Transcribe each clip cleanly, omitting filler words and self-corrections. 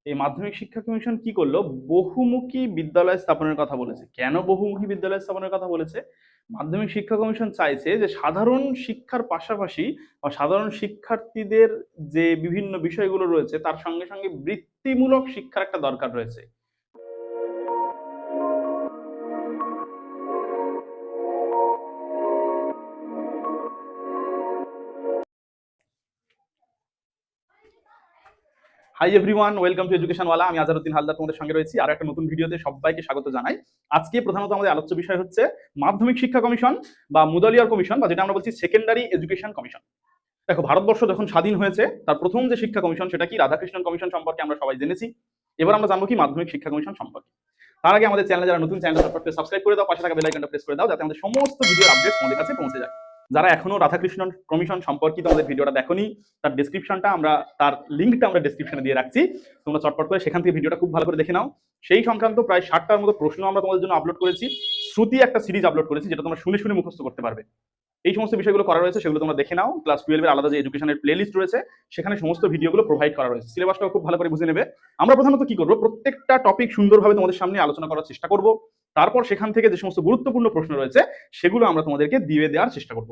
এই মাধ্যমিক শিক্ষা কমিশন কি করলো? বহুমুখী বিদ্যালয় স্থাপনের কথা বলেছে। কেন বহুমুখী বিদ্যালয় স্থাপনের কথা বলেছে? মাধ্যমিক শিক্ষা কমিশন চাইছে যে সাধারণ শিক্ষার পাশাপাশি বা সাধারণ শিক্ষার্থীদের যে বিভিন্ন বিষয়গুলো রয়েছে তার সঙ্গে সঙ্গে বৃত্তিমূলক শিক্ষার একটা দরকার রয়েছে। Hi everyone, welcome to education ওয়ালা। আমি আজহারউদ্দিন হালদার তোমাদের সঙ্গে রয়েছি আর একটা নতুন ভিডিওতে সবাইকে স্বাগত জানাই। আজকে প্রধানত আমাদের আলোচ্য বিষয় হচ্ছে মাধ্যমিক শিক্ষা কমিশন বা মুদালিয়ার কমিশন বা যেটা আমরা বলছি সেকেন্ডারি এডুকেশন কমিশন। দেখো, ভারতবর্ষ যখন স্বাধীন হয়েছে তার প্রথম যে শিক্ষা কমিশন সেটা কি রাধাকৃষ্ণন কমিশন সম্পর্কে আমরা সবাই জেনেছি। এবার আমরা জানবো কি মাধ্যমিক শিক্ষা কমিশন সম্পর্কে। তার আগে আমাদের চ্যানেলে যারা নতুন, চ্যানেল সাবস্ক্রাইব করে দাও, পাশে থাকা বেল আইকনটা প্রেস করে দাও যাতে আমাদের সমস্ত ভিডিওর আপডেট তোমাদের কাছে পৌঁছে যায়। যারা এখনো রাধাকৃষ্ণন কমিশন সম্পর্কিত আমাদের ভিডিওটা দেখোনি, তার ডেসক্রিপশনটা তার লিঙ্কটা আমরা ডেসক্রিপশনে দিয়ে রাখছি। তোমরা চটপট করে সেখান থেকে ভিডিওটা খুব ভালো করে দেখে নাও। সেই সংক্রান্ত প্রায় 60টার মতো প্রশ্ন আমরা তোমাদের জন্য আপলোড করেছি। শ্রুতি একটা সিরিজ আপলোড করেছি যেটা তোমরা শুনে শুনে মুখস্থ করতে পারবে। এই সমস্ত বিষয়গুলো করা রয়েছে, সেগুলো তোমরা দেখে নাও। ক্লাস 12 এর আলাদা যে এডুকেশনের প্লেলিস্ট রয়েছে সেখানে সমস্ত ভিডিওগুলো প্রোভাইড করা রয়েছে। সিলেবাসটাও খুব ভালো করে বুঝে নেবে। আমরা প্রধানত কি করব, প্রত্যেকটা টপিক সুন্দরভাবে তোমাদের সামনে আলোচনা করার চেষ্টা করব। তারপর সেখান থেকে যে সমস্ত গুরুত্বপূর্ণ প্রশ্ন রয়েছে সেগুলো আমরা তোমাদেরকে দিয়ে দেওয়ার চেষ্টা করব।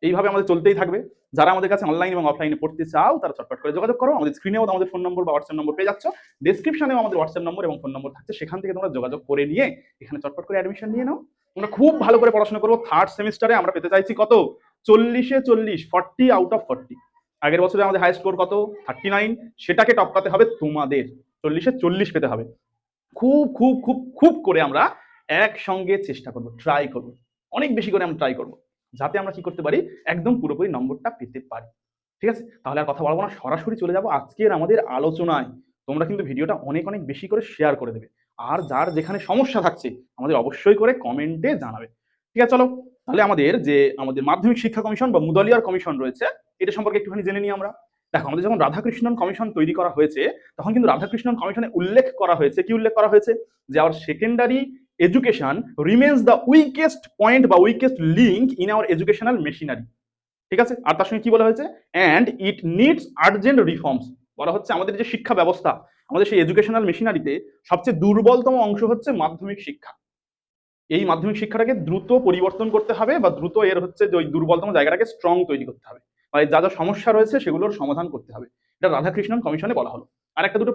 এইভাবে আমাদের চলতেই থাকবে। যারা আমাদের কাছে অনলাইন এবং অফলাইনে পড়তে চাও তারা চটপট করে যোগাযোগ করো। আমাদের স্ক্রিনেও আমাদের ফোন নম্বর বা হোয়াটসঅ্যাপ নম্বর পেয়ে যাচ্ছ, ডেসক্রিপশনেও আমাদের হোয়াটসঅ্যাপ নম্বর এবং ফোন নম্বর থাকছে, সেখান থেকে তোমরা যোগাযোগ করে নিয়ে এখানে চটপট করে অ্যাডমিশন নিয়ে নাও। আমরা খুব ভালো করে পড়াশোনা করবো। থার্ড সেমিস্টারে আমরা পেতে চাইছি কত? 40-এ 40, 40 আউট অফ 40। আগের বছরে আমাদের হাই স্কোর কত? 39। সেটাকে টপকাতে হবে তোমাদের, 40-এ 40 পেতে হবে। খুব খুব খুব খুব করে আমরা একসঙ্গে চেষ্টা করব, ট্রাই করব, অনেক বেশি করে আমরা ট্রাই করব, যাতে আমরা কি করতে পারি, একদম পুরোপুরি নম্বরটা পেতে পারি। ঠিক আছে, তাহলে আর কথা বলবো না, সরাসরি চলে যাব আজকের আমাদের আলোচনায়। তোমরা কিন্তু ভিডিওটা অনেক অনেক বেশি করে শেয়ার করে দেবে। আর যার যেখানে সমস্যা থাকছে আমাদের অবশ্যই করে কমেন্টে জানাবে। ঠিক আছে, চলো তাহলে আমাদের মাধ্যমিক শিক্ষা কমিশন বা মুদালিয়ার কমিশন রয়েছে এটা সম্পর্কে একটুখানি জেনে নিই আমরা। দেখো, আমাদের যখন রাধাকৃষ্ণন কমিশন তৈরি করা হয়েছে তখন কিন্তু রাধাকৃষ্ণন কমিশনে উল্লেখ করা হয়েছে, কি উল্লেখ করা হয়েছে? যে our secondary education remains the weakest point বা weakest link in our educational machinery. ঠিক আছে, আর তার সঙ্গে কি বলা হয়েছে? And it needs urgent reforms. বলা হচ্ছে আমাদের যে শিক্ষা ব্যবস্থা, আমাদের সেই এডুকেশনাল মেশিনারিতে সবচেয়ে দুর্বলতম অংশ হচ্ছে মাধ্যমিক শিক্ষা। এই মাধ্যমিক শিক্ষাটাকে দ্রুত পরিবর্তন করতে হবে বা দ্রুত এর হচ্ছে যে ওই দুর্বলতম জায়গাটাকে স্ট্রং তৈরি করতে হবে, বা যা যা সমস্যা রয়েছে সেগুলোর সমাধান করতে হবে। এটা রাধাকৃষ্ণন কমিশনে বলা হলো। আর একটা দুটো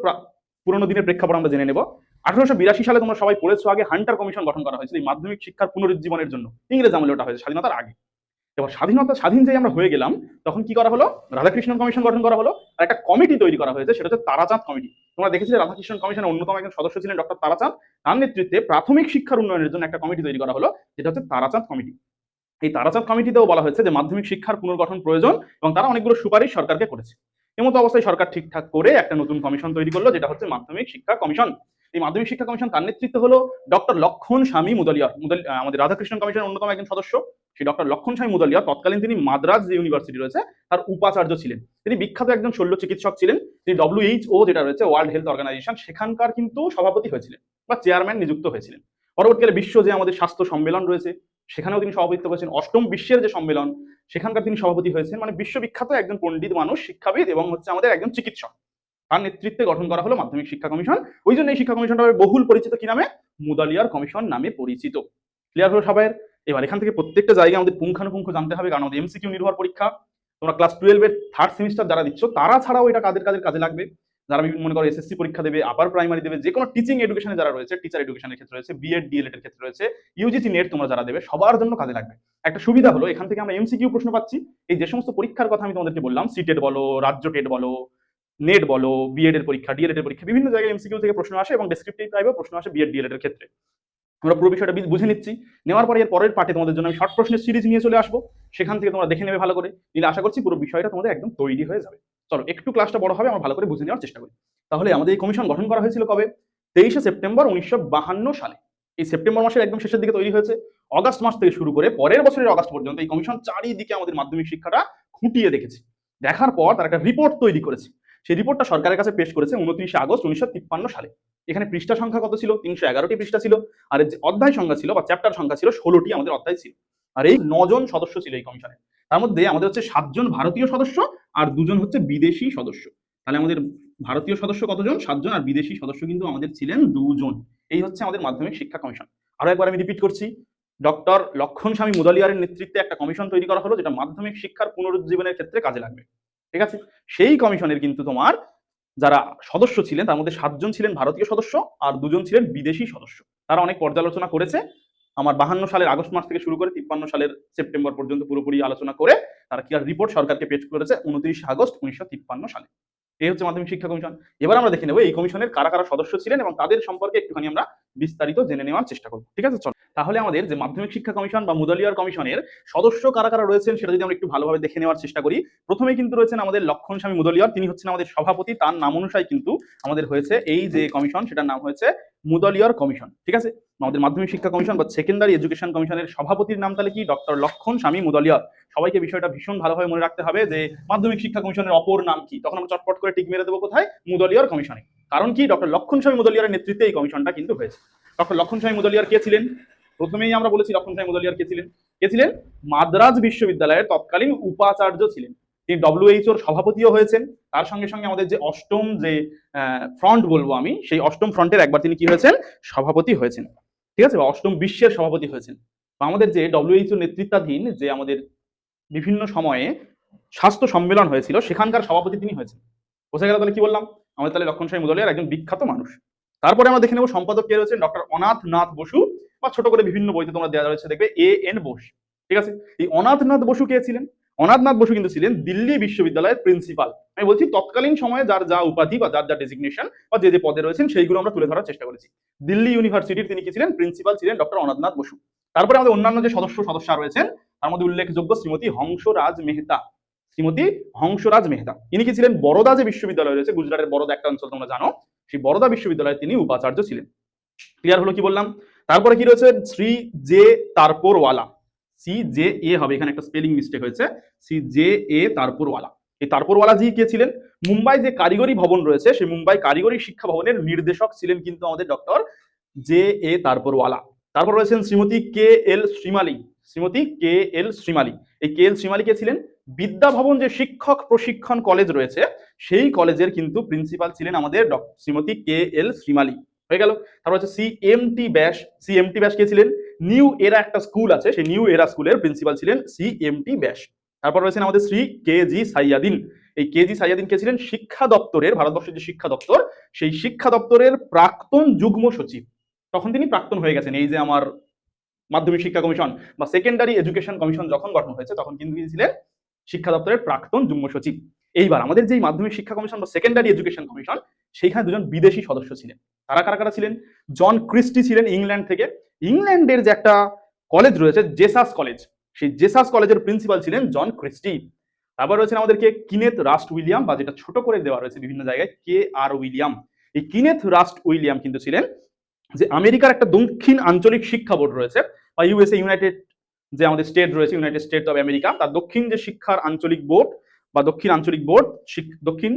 পুরোনো দিনের প্রেক্ষাপট আমরা জেনে নেব। 1882 সালে তোমরা সবাই পড়েছো, আগে হান্টার কমিশন গঠন করা হয়েছিল এই মাধ্যমিক শিক্ষার পুনরুজ্জীবনের জন্য। ইংরেজ আমলে ওটা হয়েছে, স্বাধীনতার আগে। এবার স্বাধীন যে আমরা হয়ে গেলাম তখন কি করা হলো? রাধাকৃষ্ণন কমিশন গঠন করা হলো। আর একটা কমিটি তৈরি করা হয়েছে, সেটা হচ্ছে তারাচাঁদ কমিটি। তোমরা দেখেছিলে রাধাকৃষ্ণন কমিশনের অন্যতম একজন সদস্য ছিলেন ডক্টর তারাচাঁদ। তার নেতৃত্বে প্রাথমিক শিক্ষার উন্নয়নের জন্য একটা কমিটি তৈরি করা হলো, যেটা হচ্ছে তারাচাঁদ কমিটি। এই তারাচাঁদ কমিটিতেও বলা হয়েছে যে মাধ্যমিক শিক্ষার পুনর্গঠন প্রয়োজন এবং তারা অনেকগুলো সুপারিশ সরকারকে করেছে। এমতো অবস্থায় সরকার ঠিকঠাক করে একটা নতুন কমিশন তৈরি করলো, যেটা হচ্ছে মাধ্যমিক শিক্ষা কমিশন। এই মাধ্যমিক শিক্ষা কমিশন, তার নেতৃত্ব হলো ডক্টর লক্ষণ স্বামী মুদালিয়ার। আমাদের রাধাকৃষ্ণন কমিশনের অন্যতম একজন সদস্য সেই ডক্টর লক্ষণ স্বামী মুদালিয়ার তৎকালীন তিনি মাদ্রাজ যে ইউনিভার্সিটি রয়েছে তার উপাচার্য ছিলেন। তিনি বিখ্যাত একজন শল্য চিকিৎসক ছিলেন। তিনি WHO যেটা রয়েছে ওয়ার্ল্ড হেলথ অর্গানাইজেশন, সেখানকার কিন্তু সভাপতি হয়েছিলেন বা চেয়ারম্যান নিযুক্ত হয়েছিলেন। পরবর্তীকালে বিশ্ব যে আমাদের স্বাস্থ্য সম্মেলন রয়েছে সেখানেও তিনি সভাপতিত্ব করেছেন। অষ্টম বিশ্বের যে সম্মেলন সেখানকার তিনি সভাপতি হয়েছেন। মানে বিশ্ববিখ্যাত একজন পণ্ডিত মানুষ, শিক্ষাবিদ এবং হচ্ছে আমাদের একজন চিকিৎসক। তার নেতৃত্বে গঠন করা হলো মাধ্যমিক শিক্ষা কমিশন। ওই জন্য এই শিক্ষা কমিশনটা বহুল পরিচিত কি নামে? মুদালিয়ার কমিশন নামে পরিচিত। ক্লিয়ার হলো সবাই? এবার এখান থেকে প্রত্যেকটা জায়গায় আমাদের পুঙ্খানুপুঙ্খ জানতে হবে, কারণ আমাদের MCQ নির্ভর পরীক্ষা। তোমরা ক্লাস 12 এর থার্ড সেমিস্টার যারা দিচ্ছ তারা ছাড়াও এটা কাদের কাদের কাজে লাগবে? যারা মনে করো SSC পরীক্ষা দেবে, আপার প্রাইমারি দেবে, যে কোনো টিচিং এডুকেশনে যারা রয়েছে, টিচার এডুকেশনের ক্ষেত্রে রয়েছে, বিএড ডিএলএড এর ক্ষেত্রে রয়েছে, UGC নেট তোমরা যারা দেবে, সবার জন্য কাজে লাগবে। একটা সুবিধা হলো এখান থেকে আমরা MCQ প্রশ্ন পাচ্ছি। এই যে সমস্ত পরীক্ষার কথা আমি তোমাদেরকে বললাম, সিটেট বলো, রাজ্য টেট বলো, নেট বলো, বিএড এর পরীক্ষা, ডিএলএড এর পরীক্ষা, বিভিন্ন জায়গায় MCQ থেকে প্রশ্ন আসে এবং ডেসক্রিপটিভ টাইপের প্রশ্ন আসে বিএড ডিএলএড এর ক্ষেত্রে। আমরা পুরো বিষয়টা বুঝে নিচ্ছি। নেওয়ার পরে এর পরের পার্টে তোমাদের জন্য আমি শর্ট প্রশ্নের সিরিজ নিয়ে চলে আসবো, সেখান থেকে তোমরা দেখে নেবে ভালো করে। নিলে আশা করছি পুরো বিষয়টা তোমাদের একদম তৈরি হয়ে যাবে। চলো একটু ক্লাসটা বড় হবে, আমরা ভালো করে বুঝে নেওয়ার চেষ্টা করি। তাহলে আমাদের এই কমিশন গঠন করা হয়েছিল কবে? 23শে সেপ্টেম্বর 1952 সালে। এই সেপ্টেম্বর মাসের একদম শেষের দিকে তৈরি হয়েছে। অগাস্ট মাস থেকে শুরু করে পরের বছরের অগাস্ট পর্যন্ত এই কমিশন চারিদিকে আমাদের মাধ্যমিক শিক্ষাটা খুঁটিয়ে দেখেছে। দেখার পর তার একটা রিপোর্ট তৈরি করেছে। সেই রিপোর্টটা সরকারের কাছে পেশ করেছে 29শে আগস্ট 1953 সালে। এখানে পৃষ্ঠা সংখ্যা কত ছিল? 311টি পৃষ্ঠা ছিল। আর যে অধ্যায় সংখ্যা ছিল বা চ্যাপ্টার সংখ্যা ছিল 16টি আমাদের অধ্যায় ছিল। আর এই 9 জন সদস্য ছিল এই কমিশনে। তার মধ্যে আমাদের হচ্ছে 7 জন ভারতীয় সদস্য আর 2 জন হচ্ছে বিদেশি সদস্য। তাহলে আমাদের ভারতীয় সদস্য কতজন? 7 জন, আর বিদেশি সদস্য কিন্তু আমাদের ছিলেন 2 জন। এই হচ্ছে আমাদের মাধ্যমিক শিক্ষা কমিশন। আরো একবার আমি রিপিট করছি, ডক্টর লক্ষণ স্বামী মুদলিয়ারের নেতৃত্বে একটা কমিশন তৈরি করা হলো, যেটা মাধ্যমিক শিক্ষার পুনরুজ্জীবনের ক্ষেত্রে কাজে লাগবে। ঠিক আছে, সেই কমিশনের কিন্তু তোমার যারা সদস্য ছিলেন তার মধ্যে 7 জন ছিলেন ভারতীয় সদস্য আর 2 জন ছিলেন বিদেশি সদস্য। তারা অনেক পর্যালোচনা করেছে, আমার 52 সালের আগস্ট মাস থেকে শুরু করে 53 সালের সেপ্টেম্বর পর্যন্ত পুরোপুরি আলোচনা করে তারা কি আর রিপোর্ট সরকারকে পেশ করেছে 29 আগস্ট 1953 সালে। এই হচ্ছে মাধ্যমিক শিক্ষা কমিশন। এবার আমরা দেখে নেব এই কমিশনের কারা কারা সদস্য ছিলেন এবং তাদের সম্পর্কে একটুখানি আমরা বিস্তারিত জেনে নেওয়ার চেষ্টা করব। ঠিক আছে, চল তাহলে আমাদের যে মাধ্যমিক শিক্ষা কমিশন বা মুদলিয়ার কমিশনের সদস্য কারা কারা রয়েছেন সেটা যদি আমরা একটু ভালোভাবে দেখে নেওয়ার চেষ্টা করি। প্রথমেই কিন্তু রয়েছেন আমাদের লক্ষণ স্বামী মুদলিয়ার, তিনি হচ্ছেন আমাদের সভাপতি। তার নাম অনুসারে কিন্তু আমাদের হয়েছে এই যে কমিশন, সেটার নাম হয়েছে মুদলিয়ার কমিশন। ঠিক আছে, আমাদের মাধ্যমিক শিক্ষা কমিশন বা সেকেন্ডারি এডুকেশন কমিশনের সভাপতির নাম তাহলে কি? ডক্টর লক্ষণ স্বামী মুদলিয়ার। সবাইকে বিষয়টা ভীষণ ভালোভাবে মনে রাখতে হবে যে মাধ্যমিক শিক্ষা কমিশনের অপর নাম কি, তখন আমরা চটপট করে টিক মেরে দেবো কোথায়? মুদলিয়ার কমিশনে। কারণ কি? ডক্টর লক্ষণ স্বামী মুদলিয়ারের নেতৃত্বে এই কমিশনটা কিন্তু হয়েছে। ডক্টর লক্ষণ স্বামী মুদলিয়ার কে ছিলেন? প্রথমেই আমরা বলেছি লক্ষণ স্বামী মুদলিয়ার কে ছিলেন? কে ছিলেন? মাদ্রাজ বিশ্ববিদ্যালয়ের তৎকালীন উপাচার্য ছিলেন। তিনি ডব্লিউএইচওর সভাপতিও হয়েছেন। তার সঙ্গে সঙ্গে আমাদের যে অষ্টম যে ফ্রন্ট বলবো আমি, সেই অষ্টম ফ্রন্টের একবার তিনি কি হয়েছেন? সভাপতি হয়েছেন। ঠিক আছে, অষ্টম বিশ্বের সভাপতি হয়েছেন। আমাদের যে ডব্লিউএইচও নেতৃত্বাধীন যে আমাদের বিভিন্ন সময়ে স্বাস্থ্য সম্মেলন হয়েছিল, সেখানকার সভাপতি তিনি হয়েছেন। বোঝা গেল তাহলে কি বললাম? আমাদের তাহলে লক্ষণ স্বামী মুদলিয়ার একজন বিখ্যাত মানুষ। তারপরে আমরা দেখে নেব সম্পাদক কে রয়েছেন? ডক্টর অনাথনাথ বসু, বা ছোট করে বিভিন্ন বইতে তোমরা দেওয়া রয়েছে দেখবে এ.এন. বোস। ঠিক আছে, এই অনাথনাথ বসু কে ছিলেন? অনাথনাথ বসু কিন্তু ছিলেন দিল্লি বিশ্ববিদ্যালয়ের প্রিন্সিপাল। আমি বলছি তৎকালীন সময়ে যার যা উপাধি বা যার যা ডেজিগনেশন বা যে যে পদে রয়েছেন সেইগুলো আমরা তুলে ধরার চেষ্টা করেছি। দিল্লি ইউনিভার্সিটির তিনি কি ছিলেন? প্রিন্সিপাল ছিলেন ডক্টর অনাথনাথ বসু। তারপরে আমাদের অন্যান্য যে সদস্যা রয়েছেন তার মধ্যে উল্লেখযোগ্য শ্রীমতী হংসরাজ মেহতা। শ্রীমতী হংসরাজ মেহতা ইনি কি ছিলেন? বরোদা যে বিশ্ববিদ্যালয় রয়েছে, গুজরাটের বরোদা একটা অঞ্চল তোমরা জানো, সেই বরোদা বিশ্ববিদ্যালয়ে তিনি উপাচার্য ছিলেন। ক্লিয়ার হলো কি বললাম? তারপরে কি রয়েছে? শ্রী জে তারপরওয়ালা। সি জে এ হবে, এখানে একটা স্পেলিং মিস্টেক হয়েছে, সি জে এ তারপরওয়ালা। এই তারপরওয়ালা জি কে ছিলেন? মুম্বাই যে কারিগরি ভবন রয়েছে সেই মুম্বাই কারিগরি শিক্ষা ভবনের নির্দেশক ছিলেন কিন্তু আমাদের ডক্টর জে এ তারপরওয়ালা। তারপর রয়েছেন শ্রীমতী কে এল শ্রীমালী। শ্রীমতী কে এল শ্রীমালী, এই কে এল শ্রীমালী কে ছিলেন? বিদ্যা ভবন যে শিক্ষক প্রশিক্ষণ কলেজ রয়েছে সেই কলেজের কিন্তু প্রিন্সিপাল ছিলেন আমাদের শ্রীমতী কে এল শ্রীমালী। হয়ে গেল। তারপর হচ্ছে সিএমটি ব্যাস। সিএমটি ব্যাস কে ছিলেন? নিউ এরা একটা স্কুল আছে, সেই নিউ এরা স্কুলের প্রিন্সিপাল ছিলেন সিএমটি ব্যাস। তারপর রয়েছেন আমাদের শ্রী কে জি সাইয়াদিন। এই কে জি সাইয়াদিন কে ছিলেন? শিক্ষা দপ্তরের, ভারতবর্ষের যে শিক্ষা দপ্তর সেই শিক্ষা দপ্তরের প্রাক্তন যুগ্ম সচিব। তখন তিনি প্রাক্তন হয়ে গেছেন। এই যে আমার মাধ্যমিক শিক্ষা কমিশন বা সেকেন্ডারি এডুকেশন কমিশন যখন গঠন হয়েছে তখন কিন্তু তিনি ছিলেন শিক্ষা দপ্তরের প্রাক্তন যুগ্ম সচিব। এইবার আমাদের যে মাধ্যমিক শিক্ষা কমিশন বা সেকেন্ডারি এডুকেশন কমিশন, সেইখানে 2 জন বিদেশি সদস্য ছিলেন। তারা কারা কারা ছিলেন? জন ক্রিস্টি ছিলেন ইংল্যান্ড থেকে। ইংল্যান্ডের যে একটা কলেজ রয়েছে জেসাস কলেজ, সেই জেসাস কলেজের প্রিন্সিপাল ছিলেন জন ক্রিস্টি। তারপর রয়েছেন আমাদেরকে কিনেথ রাস্ট উইলিয়াম, বা যেটা ছোট করে দেওয়া রয়েছে বিভিন্ন জায়গায় কে আর উইলিয়াম। এই কিনেথ রাস্ট উইলিয়াম কিন্তু ছিলেন যে আমেরিকার একটা দক্ষিণ আঞ্চলিক শিক্ষা বোর্ড রয়েছে, বা ইউএসএ, ইউনাইটেড যে আমাদের স্টেট রয়েছে, ইউনাইটেড স্টেট অফ আমেরিকা, তার দক্ষিণ যে শিক্ষার আঞ্চলিক বোর্ড বা দক্ষিণ আঞ্চলিক বোর্ড, দক্ষিণ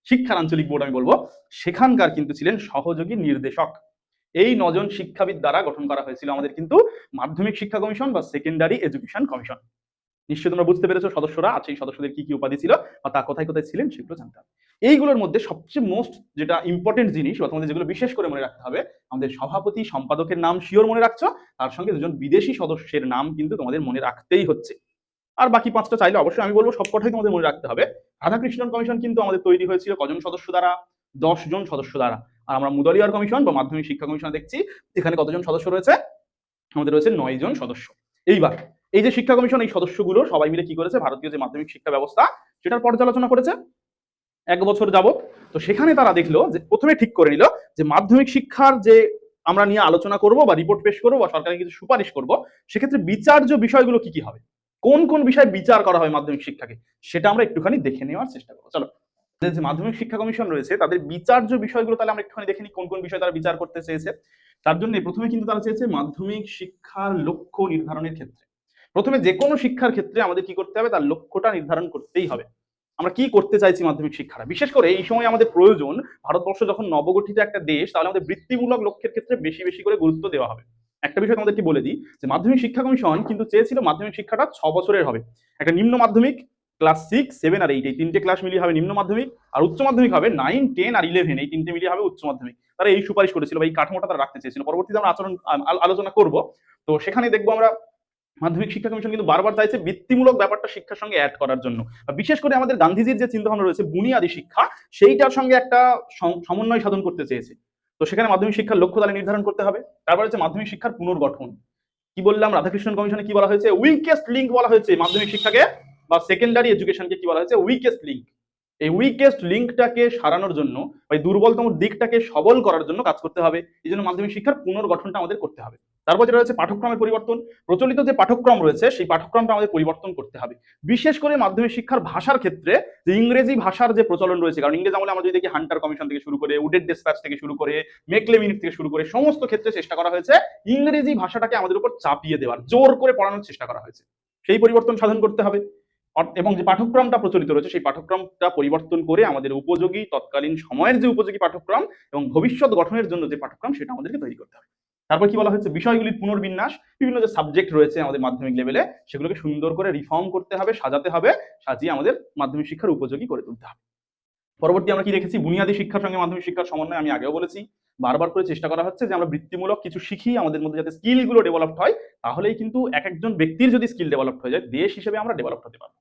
শিক্ষার আঞ্চলিক বোর্ড আমি বলবো, সেখানকার কিন্তু ছিলেন সহযোগী নির্দেশক। এই 9 জন শিক্ষাবিদ দ্বারা গঠন করা হয়েছিল আমাদের কিন্তু মাধ্যমিক শিক্ষা কমিশন বা সেকেন্ডারি এডুকেশন কমিশন। নিশ্চয়ই তোমরা বুঝতে পেরেছো সদস্যরা আছে, এই সদস্যদের কি কি উপাধি ছিল বা তা কোথায় কোথায় ছিলেন সেগুলো জানতে হবে। এইগুলোর মধ্যে সবচেয়ে মোস্ট যেটা ইম্পর্টেন্ট জিনিস বা তোমাদের যেগুলো বিশেষ করে মনে রাখতে হবে, আমাদের সভাপতি সম্পাদকের নাম শিওর মনে রাখছো, তার সঙ্গে 2 জন বিদেশি সদস্যের নাম কিন্তু তোমাদের মনে রাখতেই হচ্ছে। আর বাকি 5টা চাইলে অবশ্যই আমি বলবো সবকটাই তোমাদের মনে রাখতে হবে। রাধাকৃষ্ণন কমিশন কিন্তু আমাদের তৈরি হয়েছিল কজন সদস্য দ্বারা? 10 জন সদস্য দ্বারা। আর আমরা মুদলিয়ার কমিশন বা মাধ্যমিক শিক্ষা কমিশন দেখছি এখানে কতজন সদস্য রয়েছে? আমাদের রয়েছে 9 জন সদস্য। এইবার এই যে শিক্ষা কমিশন, এই সদস্যগুলো সবাই মিলে কি করেছে? ভারতীয় যে মাধ্যমিক শিক্ষা ব্যবস্থা সেটার পর্যালোচনা করেছে 1 বছর যাবত। তো সেখানে তারা দেখলো যে প্রথমে ঠিক করে নিল যে মাধ্যমিক শিক্ষার যে আমরা নিয়ে আলোচনা করব বা রিপোর্ট পেশ করবো বা সরকারের কিছু সুপারিশ করব, সেক্ষেত্রে বিচার্য বিষয়গুলো কি কি হবে, কোন কোন বিষয় বিচার করা হয় মাধ্যমিক শিক্ষাকে, সেটা আমরা একটুখানি দেখে নেওয়ার চেষ্টা করবো। চলো, যে মাধ্যমিক শিক্ষা কমিশন রয়েছে তাদের বিচার্য বিষয়গুলো তাহলে আমরা একটুখানি দেখে নিই কোন কোন বিষয় তারা বিচার করতে চেয়েছে। তার জন্য প্রথমে কিন্তু তারা চেয়েছে মাধ্যমিক শিক্ষার লক্ষ্য নির্ধারণের ক্ষেত্রে। প্রথমে যে কোনো শিক্ষার ক্ষেত্রে আমাদের কি করতে হবে? তার লক্ষ্যটা নির্ধারণ করতেই হবে। আমরা কি করতে চাইছি মাধ্যমিক শিক্ষাটা, বিশেষ করে এই সময় আমাদের প্রয়োজন, ভারতবর্ষ যখন নবগঠিত একটা দেশ, তাহলে আমাদের বৃত্তিমূলক লক্ষ্যের ক্ষেত্রে বেশি বেশি করে গুরুত্ব দেওয়া হবে। একটা বিষয় তোমাদেরকে বলে দিই যে মাধ্যমিক শিক্ষা কমিশন কিন্তু চেয়েছিল মাধ্যমিক শিক্ষাটা 6 বছরের হবে। একটা নিম্ন মাধ্যমিক ক্লাস 6, 7 আর 8 এই তিনটে ক্লাস মিলিয়ে হবে নিম্ন মাধ্যমিক, আর উচ্চ মাধ্যমিক হবে 9, 10 আর 11 এই তিনটে মিলিয়ে হবে উচ্চ মাধ্যমিক। তারা এই সুপারিশ করেছিল বা এই কাঠামোটা তারা রাখতে চেয়েছিল। পরবর্তীতে আমরা আলোচনা করব। তো সেখানে দেখবো আমরা মাধ্যমিক শিক্ষা কমিশন কিন্তু বারবার চাইছে বৃত্তিমূলক ব্যাপারটা শিক্ষার সঙ্গে অ্যাড করার জন্য। বিশেষ করে আমাদের গান্ধীজির যে চিন্তাভাবনা রয়েছে বুনিয়াদী শিক্ষা, সেইটার সঙ্গে একটা সমন্বয় সাধন করতে চেয়েছে। তো সেখানে মাধ্যমিক শিক্ষার লক্ষ্য তাহলে নির্ধারণ করতে হবে। তারপর হচ্ছে মাধ্যমিক শিক্ষার পুনর্গঠন। কি বললাম, রাধাকৃষ্ণন কমিশনে কি বলা হয়েছে, উইকেস্ট লিঙ্ক বলা হয়েছে মাধ্যমিক শিক্ষাকে বা সেকেন্ডারি এডুকেশনকে কি বলা হয়েছে, উইকেস্ট লিঙ্ক। এই উইকেস্ট লিঙ্কটাকে সারানোর জন্য বা দুর্বলতম দিকটাকে সবল করার জন্য কাজ করতে হবে। এই জন্য মাধ্যমিক শিক্ষার পুনর্গঠনটা আমাদের করতে হবে। তারপর যেটা রয়েছে পাঠ্যক্রমের পরিবর্তন। প্রচলিত যে পাঠ্যক্রম রয়েছে সেই পাঠ্যক্রমটা আমাদের পরিবর্তন করতে হবে। বিশেষ করে মাধ্যমিক শিক্ষার ভাষার ক্ষেত্রে যে ইংরেজি ভাষার যে প্রচলন রয়েছে, কারণ ইংরেজ আমলে আমরা যদি দেখি হান্টার কমিশন থেকে শুরু করে উডেড ডিসপ্যাচ থেকে শুরু করে মেকলে মিনিট থেকে শুরু করে সমস্ত ক্ষেত্রে চেষ্টা করা হয়েছে ইংরেজি ভাষাটাকে আমাদের উপর চাপিয়ে দেওয়ার, জোর করে পড়ানোর চেষ্টা করা হয়েছে। সেই পরিবর্তন সাধন করতে হবে। এবং যে পাঠ্যক্রমটা প্রচলিত রয়েছে সেই পাঠ্যক্রমটা পরিবর্তন করে আমাদের উপযোগী তৎকালীন সময়ের যে উপযোগী পাঠ্যক্রম এবং ভবিষ্যৎ গঠনের জন্য যে পাঠ্যক্রম সেটা আমাদেরকে তৈরি করতে হবে। তারপর কি বলা হচ্ছে, বিষয়গুলির পুনর্বিন্যাস। বিভিন্ন যে সাবজেক্ট রয়েছে আমাদের মাধ্যমিক লেভেলে সেগুলোকে সুন্দর করে রিফর্ম করতে হবে, সাজাতে হবে, সাজিয়ে আমাদের মাধ্যমিক শিক্ষার উপযোগী করে তুলতে হবে। পরবর্তী আমরা কি রেখেছি, বুনিয়াদী শিক্ষার সঙ্গে মাধ্যমিক শিক্ষার সমন্বয়। আমি আগেও বলেছি, বারবার করে চেষ্টা করা হচ্ছে যে আমরা বৃত্তিমূলক কিছু শিখি, আমাদের মধ্যে যাতে স্কিলগুলো ডেভেলপড হয়, তাহলেই কিন্তু এক একজন ব্যক্তির যদি স্কিল ডেভেলপড হয়ে যায় দেশ হিসেবে আমরা ডেভেলপ হতে পারবো।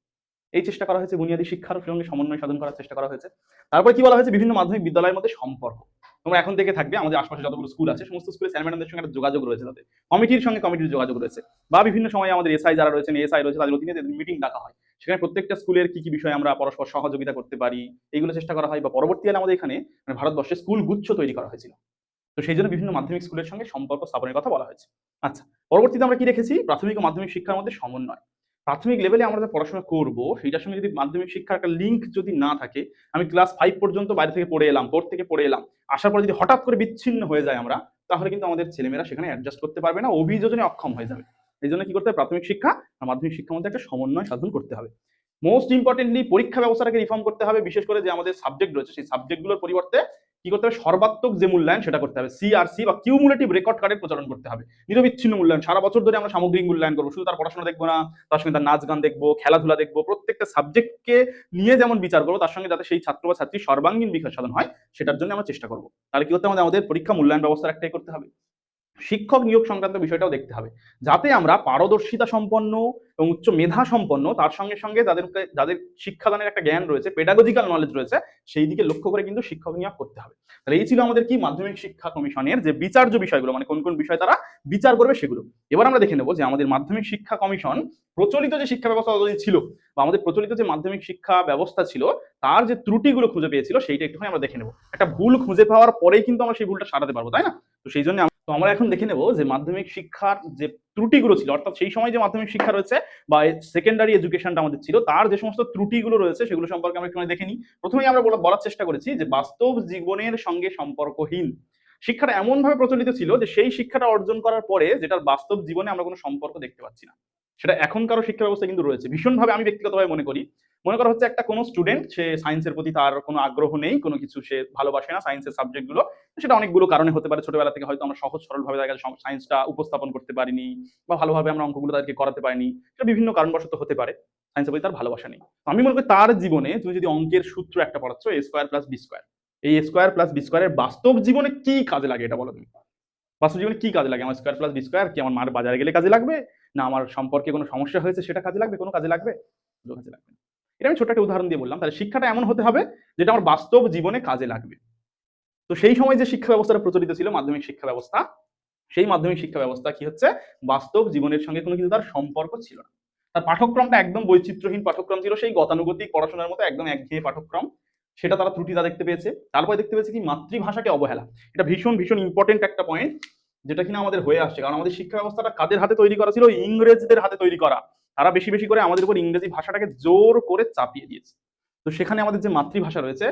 এই চেষ্টা করা হয়েছে, বুনিয়াদী শিক্ষার সঙ্গে সমন্বয় সাধন করার চেষ্টা করা হয়েছে। তারপর কি বলা হয়েছে, বিভিন্ন মাধ্যমিক বিদ্যালয়ের মধ্যে সম্পর্ক। তোমরা এখন থেকে থাকবে আমাদের আশপাশে যতগুলো স্কুল আছে সমস্ত স্কুলে স্যার ম্যাডামদের সঙ্গে একটা যোগাযোগ রয়েছে, তাদের কমিটির সঙ্গে কমিটির যোগাযোগ রয়েছে, বা বিভিন্ন সময় আমাদের এসআই যারা রয়েছেন, এসআই রয়েছে, তাদের অধীনে মিটিং ডাকা হয়। সেখানে প্রত্যেকটা স্কুলের কি কি বিষয়ে আমরা পরস্পর সহযোগিতা করতে পারি এইগুলো চেষ্টা করা হয়। বা পরবর্তীকালে আমাদের এখানে ভারতবর্ষে স্কুল গুচ্ছ তৈরি করা হয়েছিল, তো সেই জন্য বিভিন্ন মাধ্যমিক স্কুলের সঙ্গে সম্পর্ক স্থাপনের কথা বলা হয়েছে। আচ্ছা, পরবর্তীতে আমরা কি রেখেছি, প্রাথমিক ও মাধ্যমিক শিক্ষার মধ্যে সমন্বয়। প্রাথমিক লেভেলে আমরা যে পড়াশোনা করব সেইটার সঙ্গে যদি মাধ্যমিক শিক্ষার একটা লিঙ্ক যদি না থাকে, আমি ক্লাস 5 পর্যন্ত বাইরে থেকে পড়ে এলাম, 4 থেকে পড়ে এলাম, আসার পরে যদি হঠাৎ করে বিচ্ছিন্ন হয়ে যায় আমরা, তাহলে কিন্তু আমাদের ছেলেমেয়েরা সেখানে অ্যাডজাস্ট করতে পারবে না, অভিযোজনে অক্ষম হয়ে যাবে। এই জন্য কি করতে হবে, প্রাথমিক শিক্ষা আর মাধ্যমিক শিক্ষার মধ্যে একটা সমন্বয় সাধন করতে হবে। মোস্ট ইম্পর্টেন্টলি পরীক্ষা ব্যবস্থাটাকে রিফর্ম করতে হবে। বিশেষ করে যে আমাদের সাবজেক্ট রয়েছে সেই সাবজেক্টগুলোর পরিবর্তে কি করতে হবে, সর্বাত্মক যে মূল্যায়ন সেটা করতে হবে। সিআরসি বা কিউমুলেটিভ রেকর্ড কার্ডের প্রচলন করতে হবে। নিরবিচ্ছিন্ন মূল্যায়ন, সারা বছর ধরে আমরা সামগ্রিক মূল্যায়ন করবো, শুধু তার পড়াশোনা দেখবো না, তার সঙ্গে তার নাচ গান দেখবো, খেলাধুলা দেখবো, প্রত্যেকটা সাবজেক্টকে নিয়ে যেমন বিচার করবো তার সঙ্গে যাতে সেই ছাত্র বা ছাত্রীর সর্বাঙ্গীন বিকাশ সাধন হয় সেটার জন্য আমরা চেষ্টা করবো। তাহলে কি করতে হবে, আমাদের পরীক্ষা মূল্যায়ন ব্যবস্থা একটাই করতে হবে। শিক্ষক নিয়োগ সংক্রান্ত বিষয়টাও দেখতে হবে, যাতে আমরা পারদর্শিতা সম্পন্ন এবং উচ্চ মেধা সম্পন্ন, তার সঙ্গে সঙ্গে যাদের শিক্ষাদানের একটা জ্ঞান রয়েছে, পেডাগজিক্যাল নলেজ রয়েছে, সেই দিকে লক্ষ্য করে কিন্তু শিক্ষক নিয়োগ করতে হবে। তাহলে এই ছিল আমাদের কি মাধ্যমিক শিক্ষা কমিশনের যে বিচার্য বিষয়গুলো, মানে কোন কোন বিষয় তারা বিচার করবে সেগুলো। এবার আমরা দেখে নেবো যে আমাদের মাধ্যমিক শিক্ষা কমিশন প্রচলিত যে শিক্ষা ব্যবস্থা ছিল বা আমাদের প্রচলিত যে মাধ্যমিক শিক্ষা ব্যবস্থা ছিল তার যে ত্রুটিগুলো খুঁজে পেয়েছিল সেইটা একটুখানি আমরা দেখে নেবো। একটা ভুল খুঁজে পাওয়ার পরেই কিন্তু আমরা সেই ভুলটা সারাতে পারবো, তাই না? তো সেই জন্য আমরা এখন দেখে নেব যে মাধ্যমিক শিক্ষার যে ত্রুটিগুলো ছিল, অর্থাৎ সেই সময় যে মাধ্যমিক শিক্ষা রয়েছে বা সেকেন্ডারি এডুকেশনটা আমাদের ছিল তার যে সমস্ত ত্রুটিগুলো রয়েছে সেগুলো সম্পর্কে আমরা একটু দেখে নিই। প্রথমেই আমরা বলার চেষ্টা করেছি যে বাস্তব জীবনের সঙ্গে সম্পর্কহীন শিক্ষাটা এমন ভাবে প্রচলিত ছিল যে সেই শিক্ষাটা অর্জন করার পরে যেটার বাস্তব জীবনে আমরা কোনো সম্পর্ক দেখতে পাচ্ছি না, সেটা এখনকার শিক্ষা ব্যবস্থা কিন্তু রয়েছে। ভীষণভাবে আমি ব্যক্তিগতভাবে মনে করা হচ্ছে একটা কোনো স্টুডেন্ট, সে সায়েন্সের প্রতি তার কোনো আগ্রহ নেই, কোনো কিছু সে ভালোবাসে না সায়েন্সের সাবজেক্টগুলো। সেটা অনেকগুলো কারণে হতে পারে, ছোটবেলা থেকে হয়তো আমরা সহজ সরলভাবে তাকে সায়েন্সটা উপস্থাপন করতে পারিনি বা ভালোভাবে আমরা অঙ্কগুলো তাদেরকে করাতে পারিনি, সেটা বিভিন্ন কারণবশত হতে পারে, সায়েন্সের প্রতি তার ভালোবাসা নেই। আমি মনে করি তার জীবনে তুমি যদি অঙ্কের সূত্র একটা পড়াচ্ছ এ স্কোয়ার প্লাস বি স্কোয়ার, এই এ স্কোয়ার প্লাস বি স্কোয়ারের বাস্তব জীবনে কি কাজে লাগে এটা বলো তুমি। বাস্তব জীবনে কি কাজে লাগে? আমার স্কোয়ার প্লাস বি স্কোয়ার কি আমার মার বাজারে গেলে কাজে লাগবে, না আমার সম্পর্কে কোনো সমস্যা হয়েছে সেটা কাজে লাগবে? কোনো কাজে লাগবে? কোনো কাজে লাগবে না। এটা আমি ছোট একটা উদাহরণ দিয়ে বললাম। তাহলে শিক্ষাটা এমন হতে হবে যেটা আমার বাস্তব জীবনে কাজে লাগবে। তো সেই সময় যে শিক্ষা ব্যবস্থাটা প্রচলিত ছিল মাধ্যমিক শিক্ষা ব্যবস্থা, সেই মাধ্যমিক শিক্ষা ব্যবস্থা কি হচ্ছে, বাস্তব জীবনের সঙ্গে কোনো কিন্তু তার সম্পর্ক ছিল না। তার পাঠ্যক্রমটা একদম বৈচিত্র্যহীন পাঠ্যক্রম ছিল, সেই গতানুগতিক পড়াশোনার মতো একদম একঘেয়ে পাঠ্যক্রম, সেটা তারা ত্রুটিটা দেখতে পেয়েছে। তারপরে দেখতে পেয়েছে কি মাতৃভাষাকে অবহেলা। এটা ভীষণ ভীষণ ইম্পর্টেন্ট একটা পয়েন্ট, যেটা কিনা আমাদের হয়ে আসছে। কারণ আমাদের শিক্ষা ব্যবস্থাটা কাদের হাতে তৈরি করা ছিল? ইংরেজদের হাতে তৈরি করা। তারা বেশি বেশি করে আমাদের উপর ইংরেজি ভাষাটাকে জোর করে চাপিয়ে দিয়েছে। তো সেখানে আমাদের যে মাতৃভাষা রয়েছে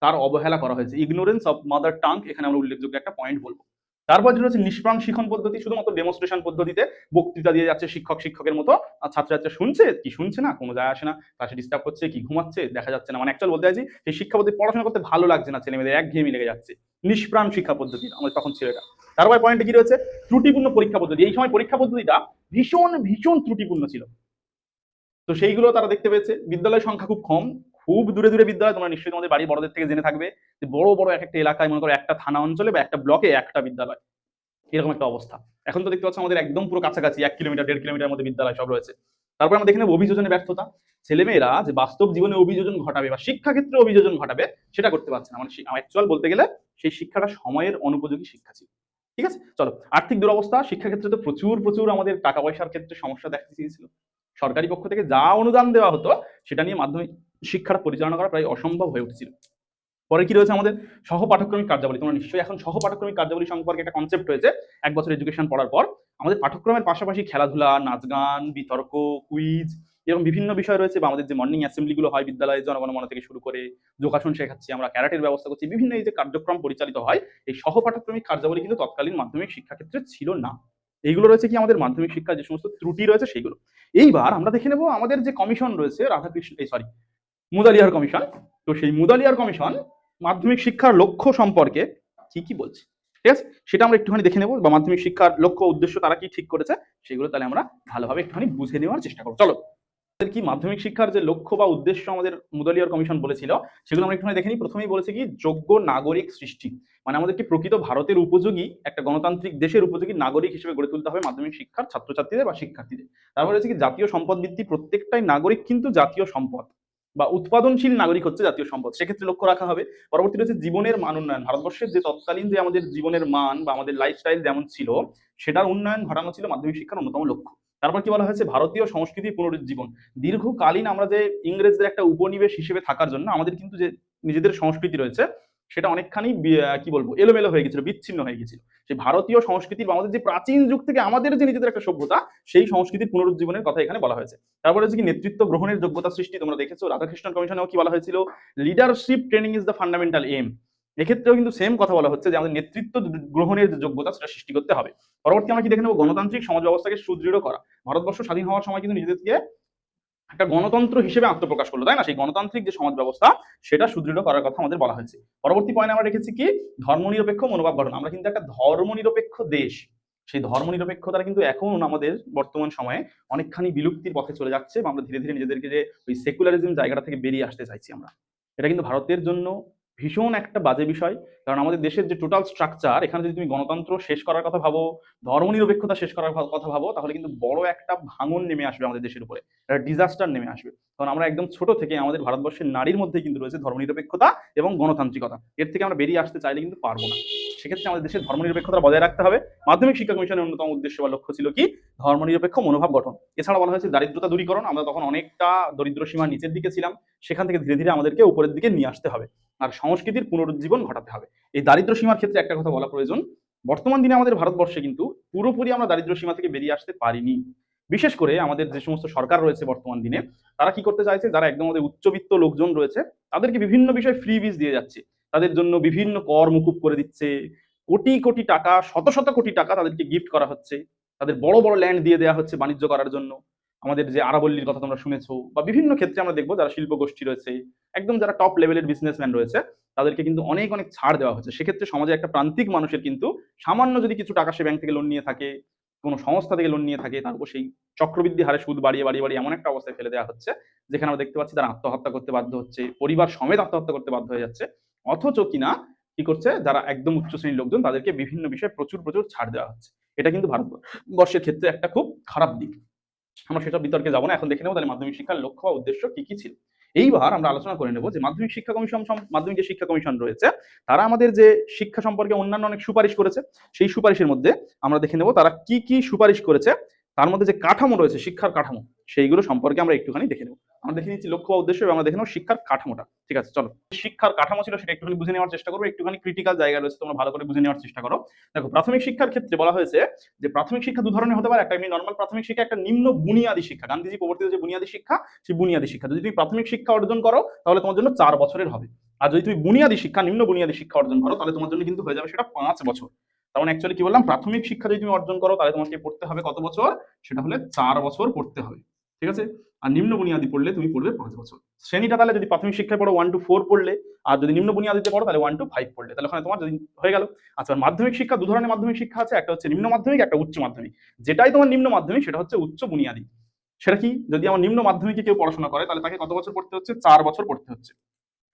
তার অবহেলা করা হয়েছে, ইগনোরেন্স অফ মাদার টাং, এখানে আমরা উল্লেখযোগ্য একটা পয়েন্ট বলবো। তারপর যেটা হচ্ছে নিষ্প্রাণ শিক্ষণ পদ্ধতি, শুধুমাত্র ডেমনস্ট্রেশন পদ্ধতিতে বক্তৃতা দিয়ে যাচ্ছে শিক্ষকের মতো, আর ছাত্রছাত্রীরা শুনছে কি শুনছে না কোনো যায় আসে না, ক্লাসে ডিস্টার্ব হচ্ছে কি ঘুমাচ্ছে দেখা যাচ্ছে না, মানে অ্যাকচুয়াল বলতে চাইছি সেই শিক্ষা পদ্ধতি পড়াশোনা করতে ভালো লাগছে না, ছেলেমেয়েদের একঘেয়েমি লেগে যাচ্ছে। নিষ্প্রাণ শিক্ষা পদ্ধতি আমাদের তখন ছিল এটা। তারপর পয়েন্টে কি রয়েছে, ত্রুটিপূর্ণ পরীক্ষা পদ্ধতি। এই সময় পরীক্ষা পদ্ধতিটা ভীষণ ভীষণ ত্রুটিপূর্ণ ছিল। তো সেইগুলো তারা দেখতে পেয়েছে। বিদ্যালয়ের সংখ্যা খুব কম, খুব দূরে দূরে বিদ্যালয়। তোমরা নিশ্চয়ই তোমাদের বাড়ির বড়দের থেকে জেনে থাকবে যে বড় বড় এক একটা এলাকায়, মনে করো একটা থানা অঞ্চলে বা একটা ব্লকে একটা বিদ্যালয়, এরকম একটা অবস্থা। এখন তো দেখতে পাচ্ছ আমাদের একদম পুরো কাছাকাছি 1 কিলোমিটার 1.5 কিলোমিটার মধ্যে বিদ্যালয় সব রয়েছে। তারপর আমরা দেখে নেব অভিযোজনের ব্যর্থতা। ছেলেমেয়েরা যে বাস্তব জীবনে অভিযোজন ঘটাবে বা শিক্ষাক্ষেত্রে অভিযোজন ঘটাবে সেটা করতে পারছে না। মানে অ্যাকচুয়াল বলতে গেলে সেই শিক্ষাটা সময়ের অনুপযোগী শিক্ষা ছিল। ঠিক আছে, চলো। আর্থিক দুরবস্থা, শিক্ষাক্ষেত্রে তো প্রচুর প্রচুর আমাদের টাকা পয়সার ক্ষেত্রে সমস্যা দেখা দিয়েছিল। সরকারি পক্ষ থেকে যা অনুদান দেওয়া হতো সেটা নিয়ে মাধ্যমিক শিক্ষাটা পরিচালনা করা প্রায় অসম্ভব হয়ে উঠেছিল। পরে কি রয়েছে আমাদের সহ পাঠক্রমিক কার্যাবলী। তোমরা নিশ্চয়ই এখন সহ পাঠক্রমিক কার্যাবলী সম্পর্কে একটা কনসেপ্ট হয়েছে 1 বছর এডুকেশন পড়ার পর। আমাদের পাঠ্যক্রমের পাশাপাশি খেলাধুলা, নাচ গান, বিতর্ক, কুইজ, এরকম বিভিন্ন বিষয় রয়েছে। বা আমাদের যে মর্নিং অ্যাসেম্বলি গুলো হয় বিদ্যালয়ে, জনগণমন থেকে শুরু করে যোগাসন শেখাচ্ছি আমরা, ক্যারাটের ব্যবস্থা করছি, বিভিন্ন এই যে কার্যক্রম পরিচালিত হয়, এই সহ পাঠক্রমিক কার্যাবলী কিন্তু তৎকালীন মাধ্যমিক শিক্ষাক্ষেত্রে ছিল না। এইগুলো রয়েছে কি আমাদের মাধ্যমিক শিক্ষার যে সমস্ত ত্রুটি রয়েছে সেইগুলো। এইবার আমরা দেখে নেব আমাদের যে কমিশন রয়েছে রাধাকৃষ্ণ, সরি, মুদালিয়ার কমিশন। তো সেই মুদালিয়ার কমিশন মাধ্যমিক শিক্ষার লক্ষ্য সম্পর্কে কি কি বলছে, ঠিক আছে, সেটা আমরা একটুখানি দেখে নেবো। বা মাধ্যমিক শিক্ষার লক্ষ্য উদ্দেশ্য তারা কি ঠিক করেছে সেগুলো তাহলে আমরা ভালোভাবে একটুখানি বুঝে নেওয়ার চেষ্টা করবো। চলো, কি মাধ্যমিক শিক্ষার যে লক্ষ্য বা উদ্দেশ্য আমাদের মুদালিয়ার কমিশন বলেছিল সেগুলো আমরা একটুখানি দেখে নিই। প্রথমেই বলেছে কি যোগ্য নাগরিক সৃষ্টি, মানে আমাদেরকে প্রকৃত ভারতের উপযোগী একটা গণতান্ত্রিক দেশের উপযোগী নাগরিক হিসেবে গড়ে তুলতে হবে মাধ্যমিক শিক্ষার ছাত্রছাত্রীদের বা শিক্ষার্থীদের। তারপরে হচ্ছে কি জাতীয় সম্পদ বৃদ্ধি, প্রত্যেকটাই নাগরিক কিন্তু জাতীয় সম্পদ বা উৎপাদনশীল নাগরিক হচ্ছে জাতীয় সম্পদ, সেক্ষেত্রে লক্ষ্য রাখা হবে। পরবর্তীতে হচ্ছে জীবনের মান উন্নয়ন, ভারতবর্ষের যে তৎকালীন যে আমাদের জীবনের মান বা আমাদের লাইফস্টাইল যেমন ছিল সেটার উন্নয়ন ঘটানো ছিল মাধ্যমিক শিক্ষার অন্যতম লক্ষ্য। তারপর কি বলা হয়েছে ভারতীয় সংস্কৃতির পুনরুজ্জীবন। দীর্ঘকালীন আমরা যে ইংরেজদের একটা উপনিবেশ হিসেবে থাকার জন্য আমাদের কিন্তু যে নিজেদের সংস্কৃতি রয়েছে সেটা অনেকখানি কি বলবো এলোমেলো হয়ে গেছিল, বিচ্ছিন্ন হয়ে গেছিল। সেই ভারতীয় সংস্কৃতির বা আমাদের যে প্রাচীন যুগ থেকে আমাদের যে নিজেদের একটা সভ্যতা সেই সংস্কৃতির পুনরুজ্জীবনের কথা এখানে বলা হয়েছে। তারপরে হচ্ছে কি নেতৃত্ব গ্রহণের যোগ্যতা সৃষ্টি। তোমরা দেখেছো রাধাকৃষ্ণন কমিশনেও কি বলা হয়েছিল, leadership training is the fundamental aim. এক্ষেত্রেও কিন্তু সেম কথা বলা হচ্ছে যে আমাদের নেতৃত্ব গ্রহণের যে যোগ্যতা সেটা সৃষ্টি করতে হবে। পরবর্তী আমরা কি দেখে নেবো গণতান্ত্রিক সমাজ ব্যবস্থাকে সুদৃঢ় করা। ভারতবর্ষ স্বাধীন হওয়ার সময় কিন্তু নিজেদেরকে একটা গণতন্ত্র হিসেবে আত্মপ্রকাশ করলো, তাই না? সেই গণতান্ত্রিক যে সমাজ ব্যবস্থা সেটা সুদৃঢ় করার কথা আমাদের বলা হয়েছে। পরবর্তী পয়েন্ট আমরা রেখেছি কি ধর্মনিরপেক্ষ মনোভাব গঠন। আমরা কিন্তু একটা ধর্মনিরপেক্ষ দেশ, সেই ধর্মনিরপেক্ষতাটা কিন্তু এখন আমাদের বর্তমান সময়ে অনেকখানি বিলুপ্তির পথে চলে যাচ্ছে বা আমরা ধীরে ধীরে নিজেদেরকে যে ওই সেকুলারিজম জায়গাটা থেকে বেরিয়ে আসতে চাইছি আমরা। এটা কিন্তু ভারতের জন্য ভীষণ একটা বাজে বিষয়। কারণ আমাদের দেশের যে টোটাল স্ট্রাকচার, এখানে যদি তুমি গণতন্ত্র শেষ করার কথা ভাবো, ধর্মনিরপেক্ষতা শেষ করার কথা ভাবো, তাহলে কিন্তু বড় একটা ভাঙন নেমে আসবে আমাদের দেশের উপরে, একটা ডিজাস্টার নেমে আসবে। কারণ আমরা একদম ছোট থেকে আমাদের ভারতবর্ষের নারীর মধ্যে কিন্তু রয়েছে ধর্মনিরপেক্ষতা এবং গণতান্ত্রিকতা, এর থেকে আমরা বেরিয়ে আসতে চাইলে কিন্তু পারবো না। সেক্ষেত্রে আমাদের দেশের ধর্মনিরপেক্ষতা বজায় রাখতে হবে। মাধ্যমিক শিক্ষা কমিশনের অন্যতম উদ্দেশ্য বা লক্ষ্য ছিল কি ধর্মনিরপেক্ষ মনোভাব গঠন। এছাড়া বলা হয়েছে দারিদ্রতা দূরীকরণ। আমরা তখন অনেকটা দরিদ্র সীমার নিচের দিকে ছিলাম, সেখান থেকে ধীরে ধীরে আমাদেরকে উপরের দিকে নিয়ে আসতে হবে আর সংস্কৃতির পুনরুজ্জীবন ঘটাতে হবে। এই দারিদ্র সীমার ক্ষেত্রে একটা কথা বলা প্রয়োজন, বর্তমান দিনে আমাদের ভারতবর্ষে কিন্তু পুরোপুরি আমরা দারিদ্র সীমা থেকে বেরিয়ে আসতে পারিনি। বিশেষ করে আমাদের যে সমস্ত সরকার রয়েছে বর্তমান দিনে, তারা কি করতে চাইছে, যারা একদম আমাদের উচ্চবিত্ত লোকজন রয়েছে তাদেরকে বিভিন্ন বিষয়ে ফ্রি বীজ দিয়ে যাচ্ছে, তাদের জন্য বিভিন্ন কর মুকুব করে দিচ্ছে, কোটি কোটি টাকা, শত শত কোটি টাকা তাদেরকে গিফট করা হচ্ছে, তাদের বড় বড় ল্যান্ড দিয়ে দেওয়া হচ্ছে বাণিজ্য করার জন্য। আমাদের যে আরাবল্লীর কথা তোমরা শুনেছো, বা বিভিন্ন ক্ষেত্রে আমরা দেখবো যারা শিল্প গোষ্ঠী রয়েছে, একদম যারা টপ লেভেলের বিজনেসম্যান রয়েছে, তাদেরকে কিন্তু অনেক অনেক ছাড় দেওয়া হচ্ছে। সেক্ষেত্রে সমাজে একটা প্রান্তিক মানুষের কিন্তু সামান্য যদি কিছু টাকা সে ব্যাংক থেকে লোন নিয়ে থাকে, কোনো সংস্থা থেকে লোন নিয়ে থাকে, তার উপর সেই চক্রবৃদ্ধি হারে সুদ বাড়িয়ে বাড়িয়ে বাড়িয়ে এমন একটা অবস্থায় ফেলে দেওয়া হচ্ছে যেখানে আমরা দেখতে পাচ্ছি তারা আত্মহত্যা করতে বাধ্য হচ্ছে, পরিবার সমেত আত্মহত্যা করতে বাধ্য হয়ে যাচ্ছে। অথচ কিনা কি করছে, যারা একদম উচ্চ শ্রেণীর লোকজন তাদেরকে বিভিন্ন বিষয়ে প্রচুর প্রচুর ছাড় দেওয়া হচ্ছে। এটা কিন্তু ভারতবর্ষের ক্ষেত্রে একটা খুব খারাপ দিক। আমরা সেসব বিতর্কে যাবো না, এখন দেখে নেবো তাহলে মাধ্যমিক শিক্ষার লক্ষ্য বা উদ্দেশ্য কি কি ছিল। এইবার আমরা আলোচনা করে নেবো যে মাধ্যমিক শিক্ষা কমিশন, মাধ্যমিক যে শিক্ষা কমিশন রয়েছে তারা আমাদের যে শিক্ষা সম্পর্কে অন্যান্য অনেক সুপারিশ করেছে, সেই সুপারিশের মধ্যে আমরা দেখে নেবো তারা কি কি সুপারিশ করেছে। তার মধ্যে যে কাঠামো রয়েছে, শিক্ষার কাঠামো, সেইগুলো সম্পর্কে আমরা একটুখানি দেখে নেবো। আমরা দেখে নিচ্ছি লক্ষ্য বা উদ্দেশ্য এবং আমরা দেখে নেবো শিক্ষার কাঠামোটা। ঠিক আছে, চলো। শিক্ষার কাঠামো ছিল সেটা একটুখানি বুঝে নেওয়ার চেষ্টা করবো, একটুখানি ক্রিটিক্যাল জায়গা রয়েছে, তোমরা ভালো করে বুঝে নেওয়ার চেষ্টা করো। দেখো, প্রাথমিক শিক্ষার ক্ষেত্রে বলা হয়েছে যে প্রাথমিক শিক্ষা দু ধরনের হতে পারে, একটা এমনি নর্মাল প্রাথমিক শিক্ষা, একটা নিম্ন বুনিয়াদী শিক্ষা। গান্ধীজি প্রবর্তিত যে বুনিয়াদী শিক্ষা, সেই বুনিয়াদী শিক্ষা যদি তুমি প্রাথমিক শিক্ষা অর্জন করো তাহলে তোমার জন্য 4 বছরের হবে। আর যদি তুমি বুনিয়াদী শিক্ষা, নিম্ন বুনিয়াদী শিক্ষা অর্জন করো তাহলে তোমার জন্য কিন্তু হয়ে যাবে সেটা 5 বছর। তার মানে অ্যাকচুয়ালি কি বললাম, প্রাথমিক শিক্ষা যদি তুমি অর্জন করো তাহলে তোমাকে পড়তে হবে কত বছর, সেটা হলে 4 বছর পড়তে হবে। ঠিক আছে, আর নিম্ন বুনিয়াদী পড়লে তুমি পড়বে 5 বছর। শ্রেণীটা তাহলে যদি প্রাথমিক শিক্ষায় পড়ো 1 to 4 পড়লে, আর যদি নিম্ন বুনিয়াদীতে পড়ো তাহলে 1 to 5 পড়লে, তাহলে ওখানে তোমার যদি হয়ে গেল। আচ্ছা, মাধ্যমিক শিক্ষা দু ধরনের মাধ্যমিক শিক্ষা আছে, একটা হচ্ছে নিম্ন মাধ্যমিক, একটা উচ্চ মাধ্যমিক। যেটাই তোমার নিম্ন মাধ্যমিক সেটা হচ্ছে উচ্চ বুনিয়াদী। সেটা কি, যদি আমার নিম্ন মাধ্যমিকে কেউ পড়াশোনা করে তাহলে তাকে কত বছর পড়তে হচ্ছে? 4 বছর পড়তে হচ্ছে।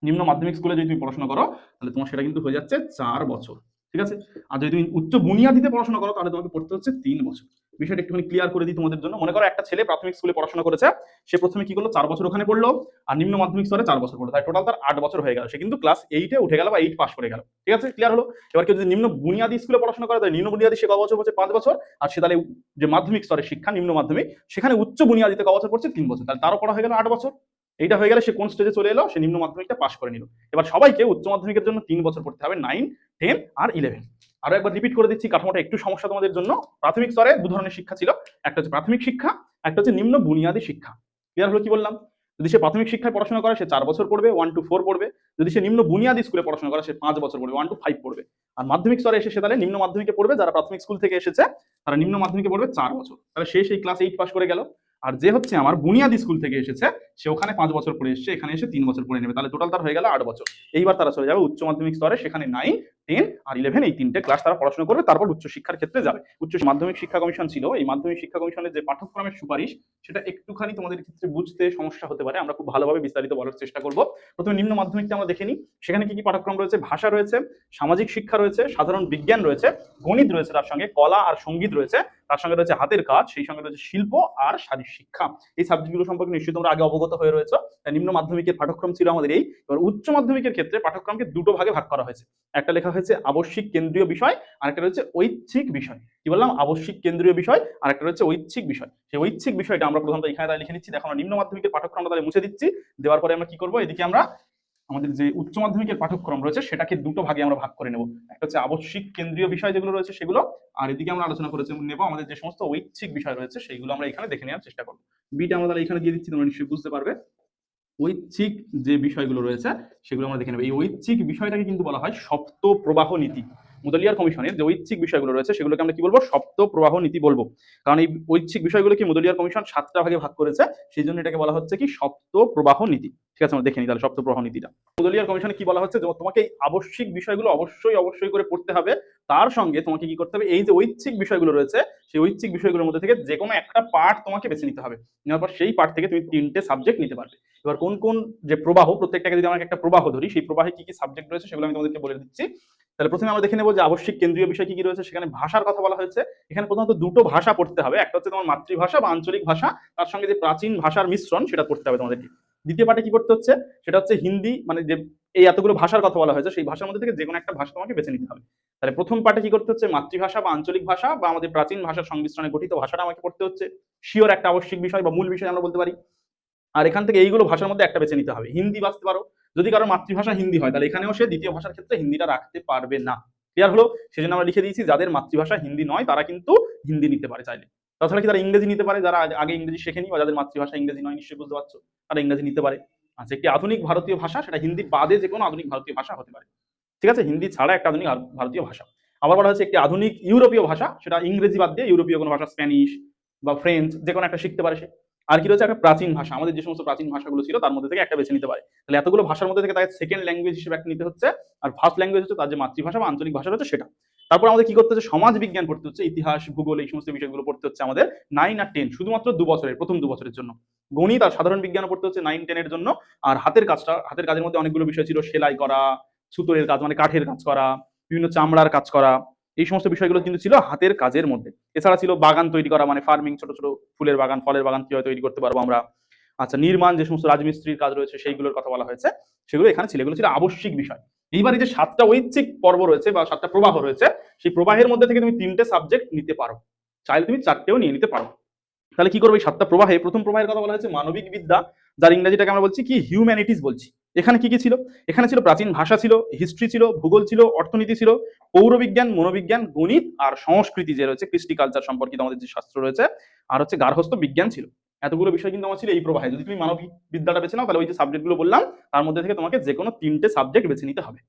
নিম্ন মাধ্যমিক স্কুলে যদি তুমি পড়াশোনা করো তাহলে তোমার সেটা কিন্তু হয়ে যাচ্ছে 4 বছর। ঠিক আছে? আর যদি তুমি উচ্চ বুনিয়াদিতে পড়াশোনা করো তাহলে তোমাকে পড়তে হচ্ছে 3 বছর। বিষয়টা একটুখানি ক্লিয়ার করে দিই তোমাদের জন্য। মনে করো একটা ছেলে প্রাথমিক স্কুলে পড়াশোনা করেছে, সে প্রথমে কি করলো, 4 বছর ওখানে পড়লো, আর নিম্ন মাধ্যমিক স্তরে 4 বছর পড়লো, তাই টোটাল তার 8 বছর হয়ে গেল। সে কিন্তু ক্লাস 8-এ উঠে গেল বা 8 পাস করে গেল। ঠিক আছে, ক্লিয়ার হলো? এবার কেউ যদি নিম্ন বুনিয়াদী স্কুলে পড়াশোনা করে, তাহলে নিম্ন বুনিয়াদী সে ক বছর পড়ছে? 5 বছর। আর সে তাহলে যে মাধ্যমিক স্তরের শিক্ষা নিম্ন মাধ্যমিক, সেখানে উচ্চ বুনিয়াদিতে ক বছর পড়ছে? 3 বছর। তাহলে তারও পড়া হয়ে গেল 8 বছর। এইটা হয়ে গেলে সে কোন স্টেজে চলে এলো? সে নিম্ন মাধ্যমিকটা পাস করে নিল। এবার সবাইকে উচ্চ মাধ্যমিকের জন্য 3 বছর পড়তে হবে, 9, 10 আর 11। আরো একবার রিপিট করে দিচ্ছি, কাঠামোটা একটু সমস্যা তোমাদের জন্য। প্রাথমিক স্তরে দু ধরনের শিক্ষা ছিল, একটা হচ্ছে প্রাথমিক শিক্ষা, একটা হচ্ছে নিম্ন বুনিয়াদী শিক্ষা। ক্লিয়ার হলো কি বললাম? যদি সে প্রাথমিক শিক্ষায় পড়াশোনা করে সে 4 বছর পড়বে, 1 to 4 পড়বে। যদি সে নিম্ন বুনিয়াদী স্কুলে পড়াশোনা করে সে 5 বছর পড়বে, 1 to 5 পড়বে। আর মাধ্যমিক স্তরে এসে সে তাহলে নিম্ন মাধ্যমিকে পড়বে, যারা প্রাথমিক স্কুল থেকে এসেছে তারা নিম্ন মাধ্যমিকে পড়বে 4 বছর। তাহলে সে সেই ক্লাস 8 পাস করে গেল। আর যে হচ্ছে আমার বুনিয়াদী স্কুল থেকে এসেছে, সে ওখানে 5 বছর পড়ে এসেছে, এখানে এসে 3 বছর পড়ে নেবে। তাহলে টোটাল তার হয়ে গেল 8 বছর। এইবার তারা চলে যাবে উচ্চ মাধ্যমিক স্তরে, সেখানে 9, 10 আর 11 এই 3টে ক্লাস তারা পড়াশোনা করবে, তারপর উচ্চ শিক্ষার ক্ষেত্রে যাবে। উচ্চ মাধ্যমিক শিক্ষা কমিশন ছিল, এই মাধ্যমিক শিক্ষা কমিশনের যে পাঠ্যক্রমের সুপারিশ, সেটা একটুখানি তোমাদের ক্ষেত্রে বুঝতে সমস্যা হতে পারে। আমরা খুব ভালোভাবে বিস্তারিত বলার চেষ্টা করব। প্রথমে নিম্ন মাধ্যমিকটা আমরা দেখে নিই। সেখানে কি কি পাঠ্যক্রম রয়েছে? ভাষা রয়েছে, সামাজিক শিক্ষা রয়েছে, সাধারণ বিজ্ঞান রয়েছে, গণিত রয়েছে, তার সঙ্গে কলা আর সঙ্গীত রয়েছে, তার সঙ্গে রয়েছে হাতের কাজ, সেই সঙ্গে রয়েছে শিল্প আর শারীর শিক্ষা। এই সাবজেক্টগুলো সম্পর্কে নিশ্চয়ই তোমরা আগে অবগত হয়ে রয়েছে। নিম্ন মাধ্যমিকের পাঠ্যক্রম ছিল আমাদের এই। এবার উচ্চ মাধ্যমিকের ক্ষেত্রে পাঠ্যক্রমকে দুটো ভাগে ভাগ করা হয়েছে। একটা লেখা হয়েছে আবশ্যিক কেন্দ্রীয় বিষয়, আর একটা রয়েছে ঐচ্ছিক বিষয়। কি বললাম? আবশ্যিক কেন্দ্রীয় বিষয়, আর একটা রয়েছে ঐচ্ছিক বিষয়। সেই ঐচ্ছিক বিষয়টা আমরা প্রথমত এখানে তাহলে লিখে নিচ্ছি। দেখো আমরা নিম্ন মাধ্যমিকের পাঠ্যক্রমটা তাহলে মুছে দিচ্ছি। দেওয়ার পরে আমরা কি করবো, এদিকে আমরা আমাদের যে উচ্চ মাধ্যমিকের পাঠ্যক্রম রয়েছে সেটাকে দুটো ভাগে আমরা ভাগ করে নেব। একটা হচ্ছে আবশ্যিক কেন্দ্রীয় বিষয় যেগুলো রয়েছে সেগুলো, আর এদিকে আমরা আলোচনা করেছি নেব আমাদের যে সমস্ত ঐচ্ছিক বিষয় রয়েছে সেইগুলো আমরা এখানে দেখে নেওয়ার চেষ্টা করবো। বিটা আমরা তাহলে এখানে দিয়ে দিচ্ছি, তোমরা নিশ্চয়ই বুঝতে পারবে। ঐচ্ছিক যে বিষয়গুলো রয়েছে সেগুলো আমরা দেখে নেব। এই ঐচ্ছিক বিষয়টাকে কিন্তু বলা হয় সপ্ত প্রবাহ নীতি। মুদলিয়ার কমিশনের যে ঐচ্ছিক বিষয়গুলো রয়েছে সেগুলোকে আমরা কি বলবো? সপ্ত প্রবাহ নীতি বলবো। কারণ এই ঐচ্ছিক বিষয়গুলোকে মুদলিয়ার কমিশন 7টা ভাগে ভাগ করেছে, সেই জন্য এটাকে বলা হচ্ছে কি সপ্ত প্রবাহ নীতি। ঠিক আছে, আমরা দেখে নিই তাহলে সপ্ত প্রবাহ নীতিটা। মুদলিয়ার কমিশনে কি বলা হচ্ছে, যে তোমাকে এই আবশ্যিক বিষয়গুলো অবশ্যই অবশ্যই করে পড়তে হবে, তার সঙ্গে তোমাকে কি করতে হবে, এই যে ঐচ্ছিক বিষয়গুলো রয়েছে সেই ঐচ্ছিক বিষয়গুলোর মধ্যে থেকে যে কোনো একটা পার্ট তোমাকে বেছে নিতে হবে। নেওয়ার পর সেই পার্ট থেকে তুমি 3টে সাবজেক্ট নিতে পারবে। এবার কোন কোন যে প্রবাহ, প্রত্যেকটাকে যদি আমরা একটা প্রবাহ ধরি, সেই প্রবাহে কি কি সাবজেক্ট রয়েছে সেগুলো আমি তোমাদেরকে বলে দিচ্ছি। তাহলে প্রথমে আমরা দেখে নেব যে আবশ্যিক কেন্দ্রীয় বিষয় কি কি রয়েছে। সেখানে ভাষার কথা বলা হয়েছে। এখানে প্রথমত দুটো ভাষা পড়তে হবে, একটা হচ্ছে তোমার মাতৃভাষা বা আঞ্চলিক ভাষা, তার সঙ্গে যে প্রাচীন ভাষার মিশ্রণ সেটা পড়তে হবে তোমাদেরকে। দ্বিতীয় পার্টে কি পড়তে হচ্ছে, সেটা হচ্ছে হিন্দি, মানে যে এই এতগুলো ভাষার কথা বলা হয়েছে সেই ভাষার মধ্যে থেকে যে কোনো একটা ভাষা তোমাকে বেছে নিতে হবে। তাহলে প্রথম পার্টে কি করতে হচ্ছে, মাতৃভাষা বা আঞ্চলিক ভাষা বা আমাদের প্রাচীন ভাষার সংমিশ্রণে গঠিত ভাষাটা আমাকে পড়তে হচ্ছে। শিওর একটা আবশ্যিক বিষয় বা মূল বিষয় আমরা বলতে পারি। আর এখান থেকে এইগুলো ভাষার মধ্যে একটা বেছে নিতে হবে। হিন্দি বাঁচতে পারো, যদি কারো মাতৃভাষা হিন্দি হয় তাহলে এখানেও সে দ্বিতীয় ভাষার ক্ষেত্রে হিন্দিটা রাখতে পারবে না। ক্লিয়ার হলো? সেজন্য আমরা লিখে দিয়েছি যাদের মাতৃভাষা হিন্দি নয় তারা কিন্তু হিন্দি নিতে পারে চাইলে। তাছাড়া কি তারা ইংরেজি নিতে পারে, যারা আগে ইংরেজি শেখেনি বা যাদের মাতৃভাষা ইংরেজি নয়, নিশ্চয়ই বুঝতে পারছো, তারা ইংরেজি নিতে পারে। আচ্ছা, একটি আধুনিক ভারতীয় ভাষা, সেটা হিন্দি বাদে যে কোনো আধুনিক ভারতীয় ভাষা হতে পারে। ঠিক আছে, হিন্দি ছাড়া একটা আধুনিক ভারতীয় ভাষা। আবার বলা হচ্ছে একটি আধুনিক ইউরোপীয় ভাষা, সেটা ইংরেজি বাদ দিয়ে ইউরোপীয় কোনো ভাষা, স্প্যানিশ বা ফ্রেঞ্চ যে কোনো একটা শিখতে পারে সে। আর কি রয়েছে, একটা প্রাচীন ভাষা, আমাদের যে সমস্ত প্রাচীন ভাষাগুলো ছিল তার মধ্যে থেকে একটা বেছে নিতে পারে। তাহলে এতগুলো ভাষার মধ্যে থেকে তাকে সেকেন্ড ল্যাঙ্গুয়েজ হিসেবে একটা নিতে হচ্ছে, আর ফার্স্ট ল্যাঙ্গুয়েজ হচ্ছে তার যে মাতৃভাষা বা আঞ্চলিক ভাষা রয়েছে সেটা। তারপর আমাদের কি করতে হচ্ছে, সমাজ বিজ্ঞান পড়তে হচ্ছে, ইতিহাস, ভূগোল, এই সমস্ত বিষয়গুলো পড়তে হচ্ছে আমাদের 9 আর 10, শুধুমাত্র 2 বছরের, প্রথম 2 বছরের জন্য। গণিত আর সাধারণ বিজ্ঞান পড়তে হচ্ছে 9, 10 এর জন্য। আর হাতের কাজের মধ্যে অনেকগুলো বিষয় ছিল, সেলাই করা, সুতোরের কাজ মানে কাঠের কাজ করা, বিভিন্ন চামড়ার কাজ করা, এই সমস্ত বিষয়গুলো কিন্তু ছিল হাতের কাজের মধ্যে। এছাড়া ছিল বাগান তৈরি করা, মানে ফার্মিং, ছোট ছোট ফুলের বাগান, ফলের বাগান কিভাবে তৈরি করতে পারবো আমরা। আচ্ছা, নির্মাণ, যে সমস্ত রাজমিস্ত্রির কাজ রয়েছে সেইগুলোর কথা বলা হয়েছে, সেগুলো এখানে ছিল। এগুলো ছিল আবশ্যিক বিষয়। এইবারে যে 7টা ঐচ্ছিক পর্ব রয়েছে বা 7টা প্রবাহ রয়েছে, সেই প্রবাহের মধ্যে থেকে তুমি 3টে সাবজেক্ট নিতে পারো, চাইলে তুমি 4টেও নিয়ে নিতে পারো। তাহলে কি করবে, এই 7টা প্রবাহে প্রথম প্রবাহের কথা বলা হয়েছে মানবিক বিদ্যা, যার ইংরেজিটাকে আমরা বলছি কি হিউম্যানিটিস বলছি। এখানে কি কি ছিল, এখানে ছিল প্রাচীন ভাষা ছিল, হিস্ট্রি ছিল, ভূগোল ছিল, অর্থনীতি ছিল, পৌরবিজ্ঞান, মনোবিজ্ঞান, গণিত আর সংস্কৃতি যে রয়েছে, কৃষ্টি কালচার সম্পর্কিত আমাদের যে শাস্ত্র রয়েছে, আর হচ্ছে গার্হস্থ্য বিজ্ঞান ছিল। এতগুলো বিষয় কিন্তু আমার ছিল এই প্রবাহে। যদি তুমি মানবিক বিদ্যাটা বেছে নাও তাহলে ওই যে সাবজেক্টগুলো বললাম তার মধ্যে থেকে তোমাকে যে কোনো 3টে সাবজেক্ট বেছে নিতে হবে।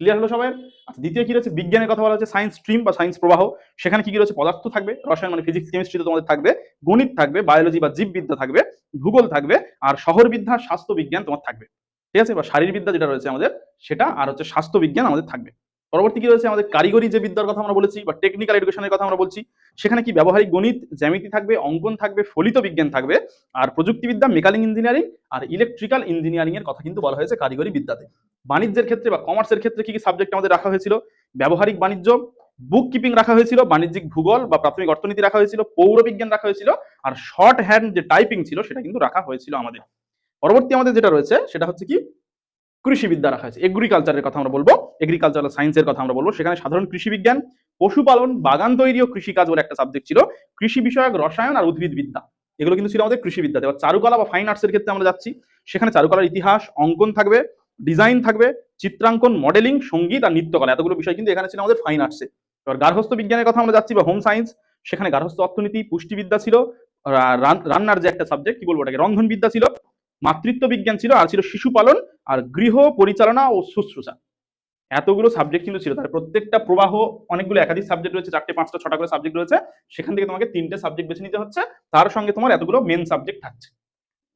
ক্লিয়ার হলো সবাই? আচ্ছা, দ্বিতীয় কি রয়েছে, বিজ্ঞানের কথা বলা হচ্ছে সায়েন্স স্ট্রিম বা সায়েন্স প্রবাহ। সেখানে কি কি রয়েছে, পদার্থ থাকবে, রসায়ন মানে ফিজিক্স কেমিস্ট্রি তো তোমাদের থাকবে, গণিত থাকবে, বায়োলজি বা জীববিদ্যা থাকবে, ভূগোল থাকবে, আর শহরবিদ্যা, স্বাস্থ্য বিজ্ঞান তোমার থাকবে। ঠিক আছে, বা শারীরবিদ্যা যেটা রয়েছে আমাদের সেটা, আর হচ্ছে স্বাস্থ্য বিজ্ঞান আমাদের থাকবে। পরবর্তী কি রয়েছে আমাদের কারিগরি যে বিদ্যার কথা আমরা বলেছি বা টেকনিক্যাল এডুকেশনের কথা আমরা বলছি, সেখানে কি ব্যবহারিক গণিত, জ্যামিতি থাকবে, অঙ্কন থাকবে, ফলিত বিজ্ঞান থাকবে, আর প্রযুক্তিবিদ্যা, মেকানিক ইঞ্জিনিয়ারিং আর ইলেকট্রিক্যাল ইঞ্জিনিয়ারিং এর কথা কিন্তু বলা হয়েছে কারিগরি বিদ্যাতে। বাণিজ্যের ক্ষেত্রে বা কমার্সের ক্ষেত্রে কি কি সাবজেক্ট আমাদের রাখা হয়েছিল? ব্যবহারিক বাণিজ্য, বুক কিপিং রাখা হয়েছিল, বাণিজ্যিক ভূগোল বা প্রাথমিক অর্থনীতি রাখা হয়েছিল, পৌর বিজ্ঞান রাখা হয়েছিল, আর শর্ট হ্যান্ড যে টাইপিং ছিল সেটা কিন্তু রাখা হয়েছিল আমাদের। পরবর্তী আমাদের যেটা রয়েছে সেটা হচ্ছে কি কৃষিবিদ্যা রাখা হয়েছে, এগ্রিকালচারের কথা আমরা বলবো, এগ্রিকালচারাল সায়েন্সের কথা আমরা বলবো। সেখানে সাধারণ কৃষি বিজ্ঞান, পশুপালন, বাগান তৈরি ও কৃষিকাজ বলে একটা সাবজেক্ট ছিল, কৃষি বিষয়ক রসায়ন আর উদ্ভিদ বিদ্যা, এগুলো কিন্তু ছিল আমাদের কৃষিবিদ্যাতে। এবার চারুকলা বা ফাইন আর্টসের ক্ষেত্রে আমরা যাচ্ছি, সেখানে চারুকলার ইতিহাস, অঙ্কন থাকবে, ডিজাইন থাকবে, চিত্রাঙ্কন, মডেলিং, সঙ্গীত আর নৃত্যকলা, এতগুলো বিষয় কিন্তু এখানে ছিল আমাদের ফাইন আর্টসে। এবার গার্হস্থ্য বিজ্ঞানের কথা আমরা যাচ্ছি বা হোম সায়েন্স, সেখানে গার্হস্থ্য অর্থনীতি, পুষ্টিবিদ্যা ছিল, রান্নার যে একটা সাবজেক্ট কি বলবো ওটাকে রন্ধন বিদ্যা ছিল, মাতৃত্ব বিজ্ঞান ছিল, আর ছিল শিশু পালন আর গৃহ পরিচালনা ও শুশ্রূষা। এতগুলো সাবজেক্ট কিন্তু ছিল, তার প্রত্যেকটা প্রবাহ অনেকগুলো একাধিক সাবজেক্ট রয়েছে, 4টে 5টা 6টা করে সাবজেক্ট রয়েছে, সেখান থেকে তোমাকে 3টে সাবজেক্ট বেছে নিতে হচ্ছে, তার সঙ্গে তোমার এতগুলো মেন সাবজেক্ট থাকছে।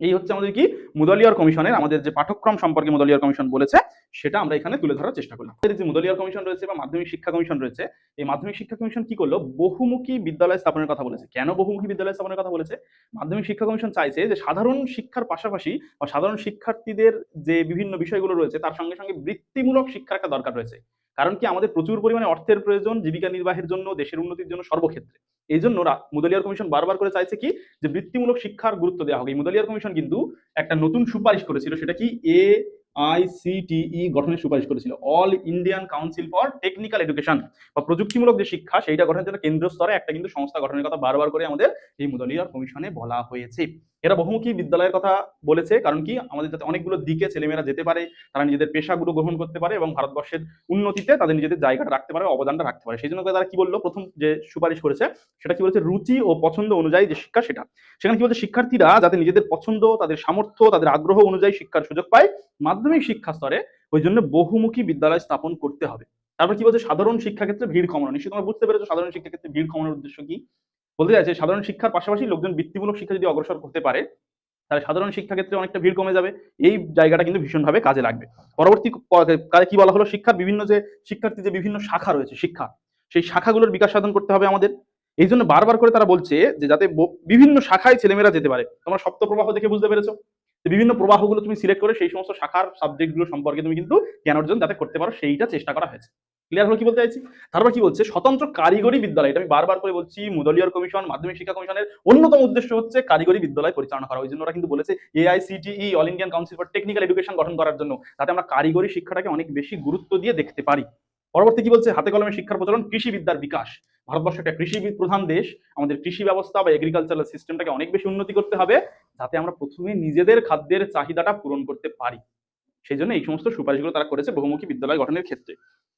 এই হচ্ছে আমাদের কি মুদালিয়ার কমিশনের আমাদের যে পাঠ্যক্রম সম্পর্কে মুদালিয়ার কমিশন বলেছে সেটা আমরা এখানে তুলে ধরার চেষ্টা করলাম। যে মুদালিয়ার কমিশন রয়েছে বা মাধ্যমিক শিক্ষা কমিশন রয়েছে, এই মাধ্যমিক শিক্ষা কমিশন কি করলো? বহুমুখী বিদ্যালয় স্থাপনের কথা বলেছে। কেন বহুমুখী বিদ্যালয় স্থাপনের কথা বলেছে? মাধ্যমিক শিক্ষা কমিশন চাইছে যে সাধারণ শিক্ষার পাশাপাশি বা সাধারণ শিক্ষার্থীদের যে বিভিন্ন বিষয়গুলো রয়েছে তার সঙ্গে সঙ্গে বৃত্তিমূলক শিক্ষার একটা দরকার রয়েছে। কারণ কি আমাদের প্রচুর পরিমাণে অর্থের প্রয়োজন জীবিকা নির্বাহের জন্য, দেশের উন্নতির জন্য, সর্বক্ষেত্রে। এই জন্য মুদালিয়ার কমিশন বারবার করে চাইছে কি যে বৃত্তিমূলক শিক্ষার গুরুত্ব দেওয়া হোক। এই মুদালিয়ার কমিশন কিন্তু একটা নতুন সুপারিশ করেছিল, সেটা কি AICTE গঠনের সুপারিশ করেছিল, all Indian council for technical education বা প্রযুক্তিমূলক যে শিক্ষা সেইটা গঠনের জন্য কেন্দ্রীয় স্তরে একটা কিন্তু সংস্থা গঠনের কথা বারবার করে আমাদের এই মুদালিয়ার কমিশনে বলা হয়েছে। এরা বহুমুখী বিদ্যালয়ের কথা বলেছে কারণ কি আমাদের যাতে অনেকগুলো দিকে ছেলেমেয়েরা যেতে পারে, তারা নিজেদের পেশাগুলো গ্রহণ করতে পারে এবং ভারতবর্ষের উন্নতিতে তাদের নিজেদের জায়গাটা রাখতে পারে, অবদানটা রাখতে পারে। সেই জন্য তারা কি বললো, প্রথম যে সুপারিশ করেছে সেটা কি বলেছে, রুচি ও পছন্দ অনুযায়ী যে শিক্ষা সেটা। সেখানে কি বলছে, শিক্ষার্থীরা যাতে নিজেদের পছন্দ, তাদের সামর্থ্য, তাদের আগ্রহ অনুযায়ী শিক্ষার সুযোগ পায় মাধ্যমিক শিক্ষা স্তরে, ওই জন্য বহুমুখী বিদ্যালয় স্থাপন করতে হবে। তারপর কি বলছে, সাধারণ শিক্ষাক্ষেত্রে ভিড় কমানো। নিশ্চয়ই তোমরা বুঝতে পেরেছো সাধারণ শিক্ষাক্ষেত্রে ভিড় কমানোর উদ্দেশ্য কি। বলতে চাইছে সাধারণ শিক্ষার পাশাপাশি লোকজন বৃত্তিমূলক শিক্ষা যদি অগ্রসর করতে পারে তাহলে সাধারণ শিক্ষাক্ষেত্রে অনেকটা ভিড় কমে যাবে। এই জায়গাটা কিন্তু ভীষণভাবে কাজে লাগবে। পরবর্তী কাজে কি বলা হলো, শিক্ষার বিভিন্ন যে শিক্ষার্থী যে বিভিন্ন শাখা রয়েছে শিক্ষা, সেই শাখাগুলোর বিকাশ সাধন করতে হবে আমাদের। এই জন্য বারবার করে তারা বলছে যে যাতে বিভিন্ন শাখায় ছেলেমেয়েরা যেতে পারে। তোমরা সপ্ত প্রবাহ দেখে বুঝতে পেরেছো, বিভিন্ন প্রবাহগুলো তুমি সিলেক্ট করে সেই সমস্ত শাখার সাবজেক্টগুলো সম্পর্কে তুমি কিন্তু জ্ঞান অর্জন যাতে করতে পারো সেইটা চেষ্টা করা হয়েছে। ক্লিয়ার হলো কি বলতে চাইছি? তারপর কি বলছে, স্বতন্ত্র কারিগরি বিদ্যালয়। এটা আমি বারবার করে বলছি, মুদালিয়ার কমিশন মাধ্যমিক শিক্ষা কমিশনের অন্যতম উদ্দেশ্য হচ্ছে কারিগরি বিদ্যালয় পরিচালনা করা। ওই জন্য ওরা কিন্তু বলেছে AICTE all Indian council for technical education গঠন করার জন্য, যাতে আমরা কারিগরি শিক্ষাটাকে অনেক বেশি গুরুত্ব দিয়ে দেখতে পারি। পরবর্তী কি বলছে, হাতে কলমে শিক্ষার প্রচলন, কৃষিবিদ্যার বিকাশ। ভারতবর্ষ একটা কৃষি প্রধান দেশ, আমাদের কৃষি ব্যবস্থা বা এগ্রিকালচারাল সিস্টেমটাকে অনেক বেশি উন্নতি করতে হবে যাতে আমরা প্রথমে নিজেদের খাদ্যের চাহিদাটা পূরণ করতে পারি। সেই জন্য এই সমস্ত সুপারিশগুলো তারা করেছে বহুমুখী বিদ্যালয় গঠনের ক্ষেত্রে।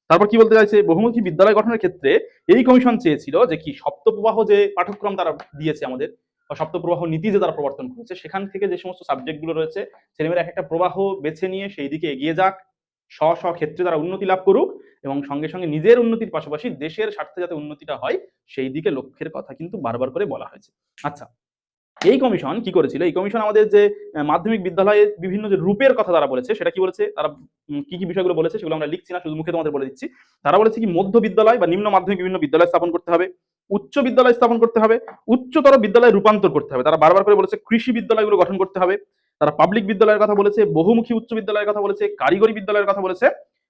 তারপর কি বলতে চাইছে, বহুমুখী বিদ্যালয় গঠনের ক্ষেত্রে এই কমিশন চেয়েছিল যে কি সপ্তপ্রবাহ যে পাঠ্যক্রম তারা দিয়েছে আমাদের, বা সপ্তপ্রবাহ নীতি যে তারা প্রবর্তন করেছে, সেখান থেকে যে সমস্ত সাবজেক্টগুলো রয়েছে ছেলেমেয়েরা এক একটা প্রবাহ বেছে নিয়ে সেই দিকে এগিয়ে যাক, স্ব স্ব ক্ষেত্রে তারা উন্নতি লাভ করুক এবং সঙ্গে সঙ্গে নিজের উন্নতির পাশাপাশি দেশের স্বার্থে যাতে উন্নতিটা হয় সেই দিকে লক্ষ্যের কথা কিন্তু বারবার করে বলা হয়েছে। আচ্ছা, এই কমিশন কি করেছিল, এই কমিশন আমাদের যে মাধ্যমিক বিদ্যালয়ের বিভিন্ন যে রূপের কথা তারা বলেছে সেটা কি বলেছে, তারা কি কি বিষয়গুলো বলেছে সেগুলো আমরা লিখছি না, শুধু মুখে তোমাদের বলে দিচ্ছি। তারা বলেছে কি মধ্য বিদ্যালয় বা নিম্ন মাধ্যমিক বিভিন্ন বিদ্যালয় স্থাপন করতে হবে, উচ্চ বিদ্যালয় স্থাপন করতে হবে, উচ্চতর বিদ্যালয়ে রূপান্তর করতে হবে। তারা বারবার করে বলেছে কৃষি বিদ্যালয়গুলো গঠন করতে হবে। তারা পাবলিক বিদ্যালয়ের কথা বলেছে, বহুমুখী উচ্চ বিদ্যালয়ের কথা বলেছে, কারিগরি বিদ্যালয়ের কথা বলেছে,